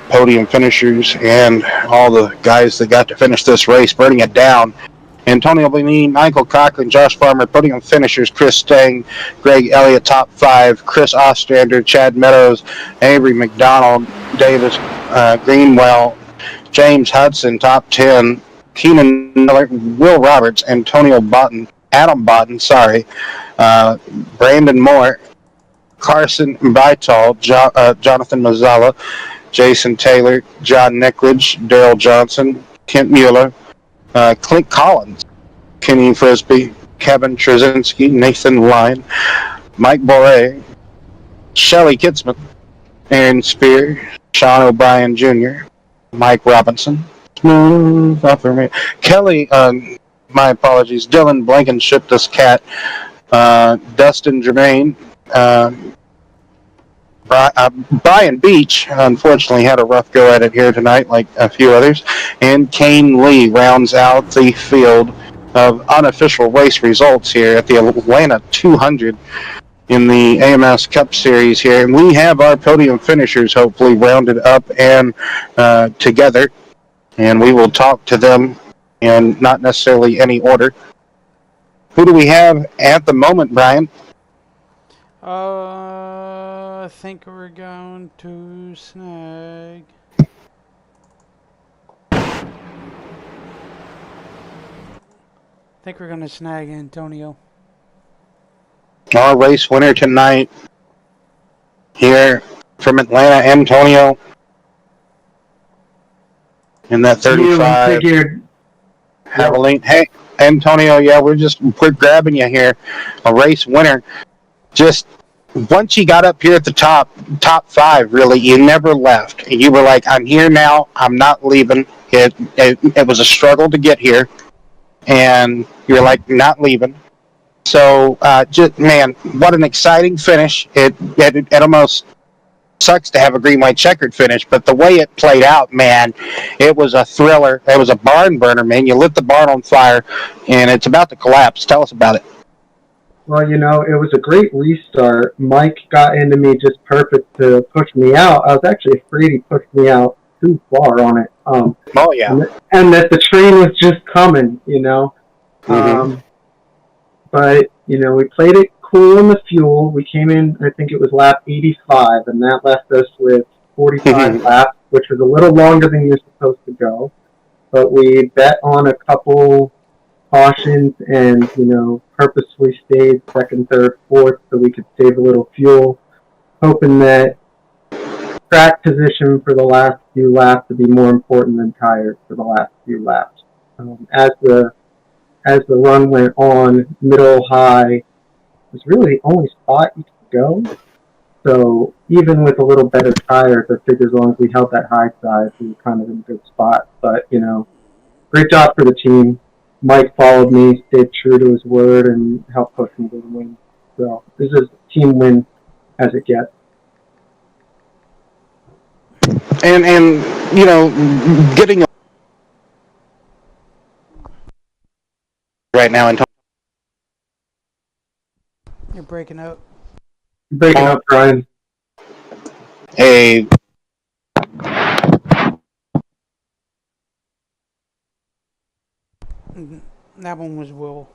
podium finishers and all the guys that got to finish this race, burning it down. Antonio Bellini, Michael Cochran, Josh Farmer, podium finishers, Chris Stang, Greg Elliott, top 5, Chris Ostrander, Chad Meadows, Avery McDonald, Davis Greenwell, James Hudson, top 10, Keenan Miller, Will Roberts, Antonio Boughton, Adam Boughton, sorry, Brandon Moore, Carson Bytall, Jonathan Mazzala, Jason Taylor, John Nickledge, Daryl Johnson, Kent Mueller, Clint Collins, Kenny Frisbee, Kevin Trzynski, Nathan Line, Mike Boré, Shelly Kitzman, Aaron Spear, Sean O'Brien Jr., Mike Robinson, Smooth Operator, Kelly, my apologies, Dylan Blankenship, this cat, Dustin Germain, Brian Beach, unfortunately, had a rough go at it here tonight, like a few others. And Kane Lee rounds out the field of unofficial race results here at the Atlanta 200 in the AMS Cup Series here. And we have our podium finishers hopefully rounded up and together. And we will talk to them in not necessarily any order. Who do we have at the moment, Brian? I think we're going to snag. I think we're going to snag Antonio. Our race winner tonight here from Atlanta, Antonio. In that 35. Havoline. Hey, Antonio, yeah, we're grabbing you here. A race winner. Just once you got up here at the top 5, really, you never left. You were like, I'm here now. I'm not leaving. It was a struggle to get here. And you're like, not leaving. So, just man, what an exciting finish. It almost sucks to have a green white checkered finish, but the way it played out, man, it was a thriller. It was a barn burner, man. You lit the barn on fire, and it's about to collapse. Tell us about it. Well, it was a great restart. Mike got into me just perfect to push me out. I was actually afraid he pushed me out too far on it. Oh, yeah. And that the train was just coming, Mm-hmm. But, we played it cool in the fuel. We came in, I think it was lap 85, and that left us with 45 laps, which was a little longer than you're supposed to go. But we bet on a couple cautions and, purposefully stayed second, third, fourth so we could save a little fuel, hoping that track position for the last few laps would be more important than tires for the last few laps. As the run went on, middle, high was really the only spot you could go. So even with a little better tires, I figured as long as we held that high side, we were kind of in a good spot. But, great job for the team. Mike followed me, stayed true to his word, and helped push me to the win. So this is a team win as it gets. And getting right now, Antonio. You're breaking up. Breaking up, Brian. A That one was Will.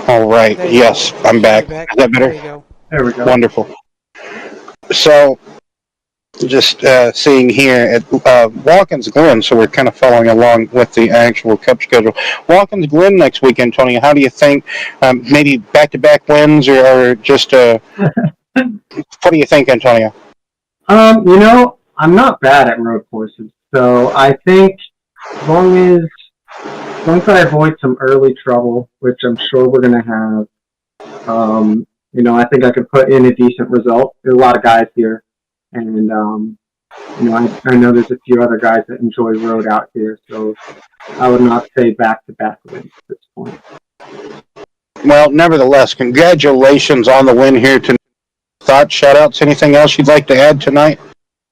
all right. Yes, go. I'm back. Is that better? There you go. There we go. Wonderful. So, just seeing here at Watkins Glen, so we're kind of following along with the actual Cup schedule. Watkins Glen next week, Antonio. How do you think? Maybe back-to-back wins, or just what do you think, Antonio? I'm not bad at road courses, so I think as long as I avoid some early trouble, which I'm sure we're going to have, I think I could put in a decent result. There are a lot of guys here, and I know there's a few other guys that enjoy road out here, so I would not say back-to-back wins at this point. Well, nevertheless, congratulations on the win here tonight. Thoughts, shout-outs, anything else you'd like to add tonight?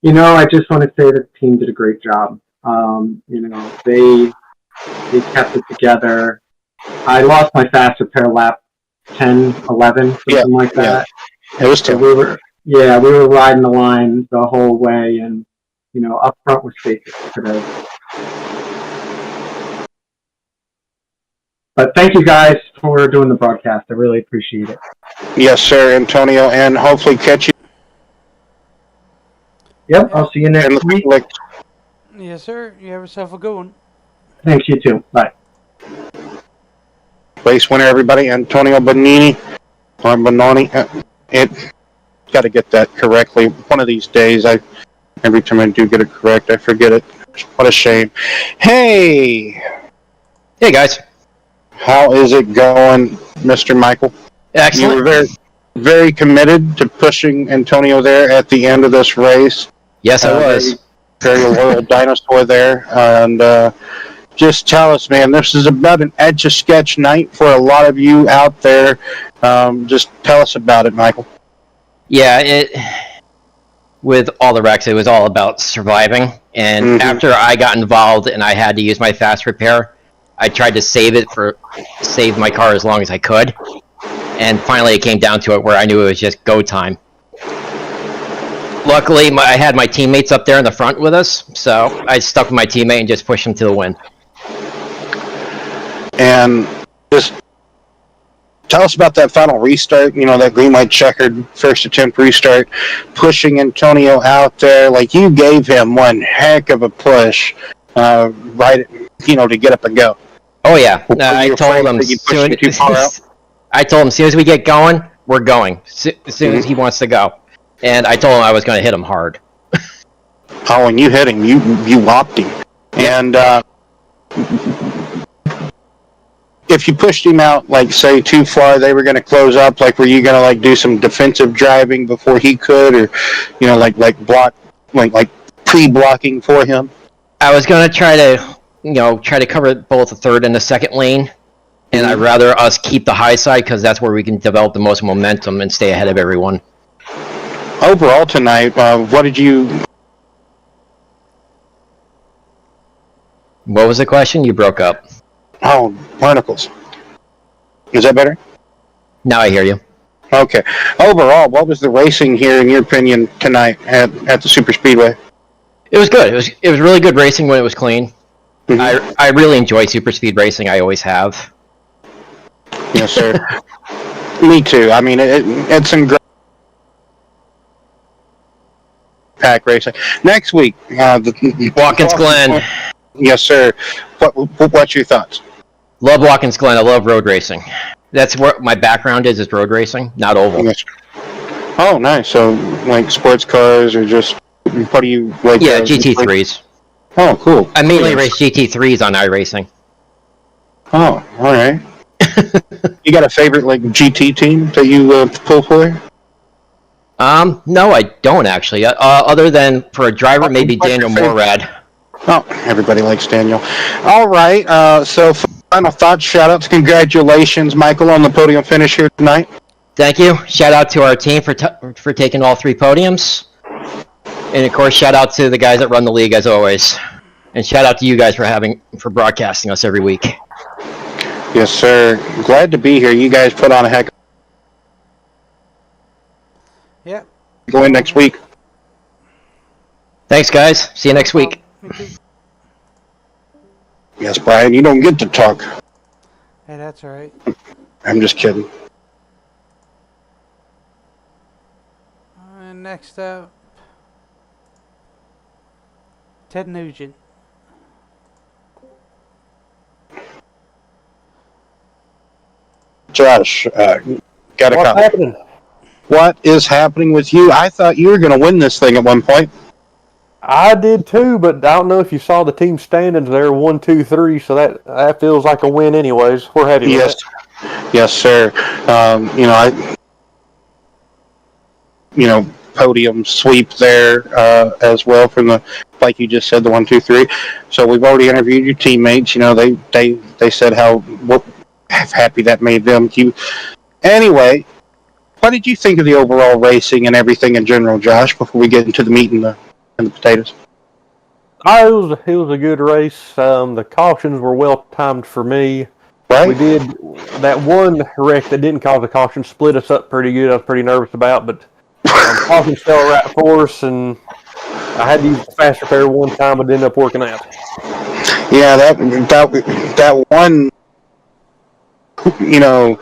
I just want to say that the team did a great job. They kept it together. I lost my fastest pair lap 10, 11, something like that. Yeah. It was tough. We were riding the line the whole way, and up front was safe today. But thank you guys for doing the broadcast. I really appreciate it. Yes, sir, Antonio, and hopefully catch you Yep, Yeah. I'll see you in next the week. like, Yes, sir. You have yourself a good one. Thanks, you too. Bye. race winner, everybody. Antonio Bonini or Bononi. It got to get that correctly. One of these days, every time I do get it correct, I forget it. What a shame. Hey, guys. how is it going, Mr. Michael? You were Excellent. very committed to pushing Antonio there at the end of this race. Yes, I was. Very loyal dinosaur there, and just tell us, man. This is about an etch-a-sketch night for a lot of you out there. Just tell us about it, Michael. Yeah, with all the wrecks, it was all about surviving. And after I got involved and I had to use my fast repair, I tried to save my car as long as I could. And finally, it came down to it where I knew it was just go time. Luckily, I had my teammates up there in the front with us, so I stuck with my teammate and just pushed him to the win. And just tell us about that final restart, that green white checkered first attempt restart, pushing Antonio out there. Like, you gave him one heck of a push, right, to get up and go. Oh, yeah. I told him, as soon as we get going, we're going. As soon as he wants to go. And I told him I was going to hit him hard. Oh, and you hit him. You whopped him. And if you pushed him out, like, say, too far, they were going to close up. Like, were you going to, like, do some defensive driving before he could, or, like block, like pre-blocking for him? I was going to try to cover both the third and the second lane. And I'd rather us keep the high side because that's where we can develop the most momentum and stay ahead of everyone. Overall tonight, what did you... What was the question? You broke up. Oh, barnacles. Is that better? Now I hear you. Okay. Overall, what was the racing here, in your opinion, tonight at the Super Speedway? It was good. It was really good racing when it was clean. I really enjoy super speed racing. I always have. Yes, sir. Me too. I mean, it's some great pack racing. Next week, the Watkins Glen. Yes, sir. What's your thoughts? Love Watkins Glen. I love road racing. That's what my background is road racing, not oval. Yes. Oh, nice. So, like, sports cars, or just, what do you like? Yeah, GT3s. Oh, cool. I mainly race GT3s on iRacing. Oh, all right. You got a favorite, like, GT team that you pull for? No, I don't actually. Other than for a driver, maybe Daniel Morad. Oh, everybody likes Daniel. All right. So, final thoughts, shout-outs, congratulations, Michael, on the podium finish here tonight. Thank you. Shout out to our team for taking all 3 podiums. And, of course, shout out to the guys that run the league, as always. And shout out to you guys for broadcasting us every week. Yes, sir. Glad to be here. You guys put on a heck. Yeah. Go in next week. Thanks, guys. See you next week. Yes, Brian, you don't get to talk. Hey, that's all right. I'm just kidding. Next up, Ted Nugent. Josh, got a What's comment. happening? What is happening with you? I thought you were going to win this thing at one point. I did too, but I don't know if you saw the team standings there, 1, 2, 3. So that feels like a win, anyways. We're happy with Yes, it. yes, sir. Podium sweep there as well from the, like you just said, the 1, 2, 3. So we've already interviewed your teammates. They said how happy that made them. Anyway, what did you think of the overall racing and everything in general, Josh? Before we get into the meat and the potatoes. It was a good race. The cautions were well timed for me. Right? We did that one wreck that didn't cause a caution, split us up pretty good. I was pretty nervous about, but cautions fell right for us, and I had to use the fast repair one time, but it ended up working out. Yeah, that one you know,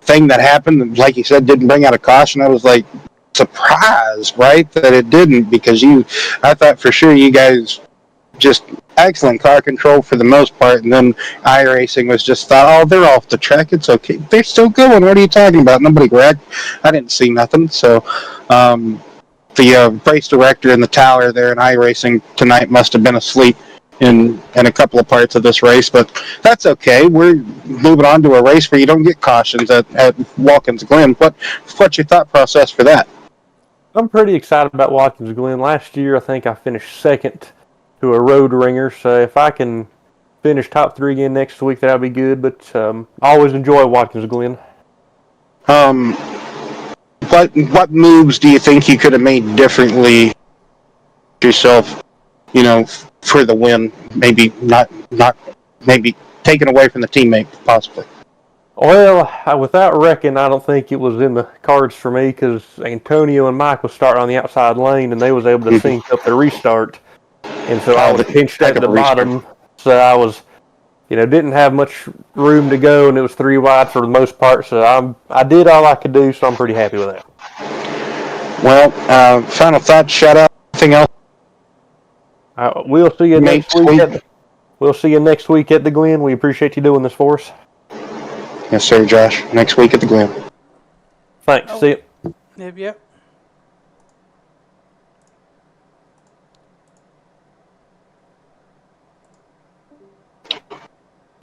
thing that happened, like you said, didn't bring out a caution. I was like surprised, right, that it didn't, because I thought for sure you guys just excellent car control for the most part, and then iRacing was just thought, oh, they're off the track, it's okay, they're still going. What are you talking about? Nobody wrecked. I didn't see nothing. So the race director in the tower there in iRacing tonight must have been asleep in a couple of parts of this race, but that's okay. We're moving on to a race where you don't get cautions at Watkins Glen. What's your thought process for that? I'm pretty excited about Watkins Glen. Last year, I think I finished second to a road ringer, so if I can finish top 3 again next week, that'll be good. But I always enjoy Watkins Glen. What moves do you think you could have made differently yourself, for the win? Maybe not maybe taken away from the teammate, possibly. Well, without wrecking, I don't think it was in the cards for me, because Antonio and Mike was starting on the outside lane, and they was able to sync up the restart. And so I was pinched at the bottom, so I was, didn't have much room to go, and it was 3 wide for the most part. So I did all I could do, so I'm pretty happy with that. Well, final thoughts, shout out, anything else? We'll see you next week. We'll see you next week at the Glen. We appreciate you doing this for us. Yes, sir, Josh. Next week at the Glen. Thanks. See you. Yep.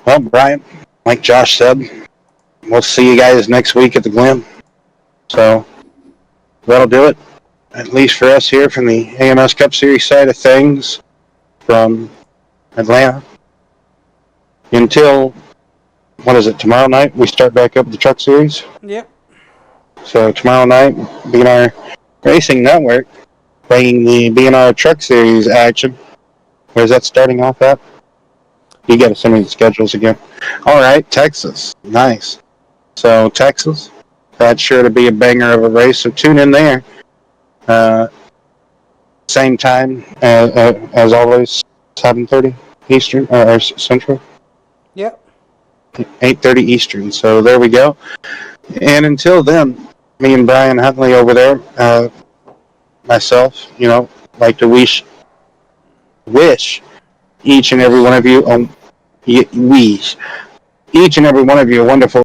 Well, Brian, like Josh said, we'll see you guys next week at the Glen. So that'll do it, at least for us here from the AMS Cup Series side of things from Atlanta. Until, tomorrow night we start back up the Truck Series. Yep. So tomorrow night, BNR Racing Network bringing the BNR Truck Series action. Where's that starting off at? You got to send me the schedules again. All right, Texas. Nice. So Texas, that's sure to be a banger of a race. So tune in there. Same time as always, 7:30 Eastern or Central. Yep. 8:30 Eastern. So there we go. And until then, me and Brian Huntley over there, myself, like to wish each and every one of you, each and every one of you a wonderful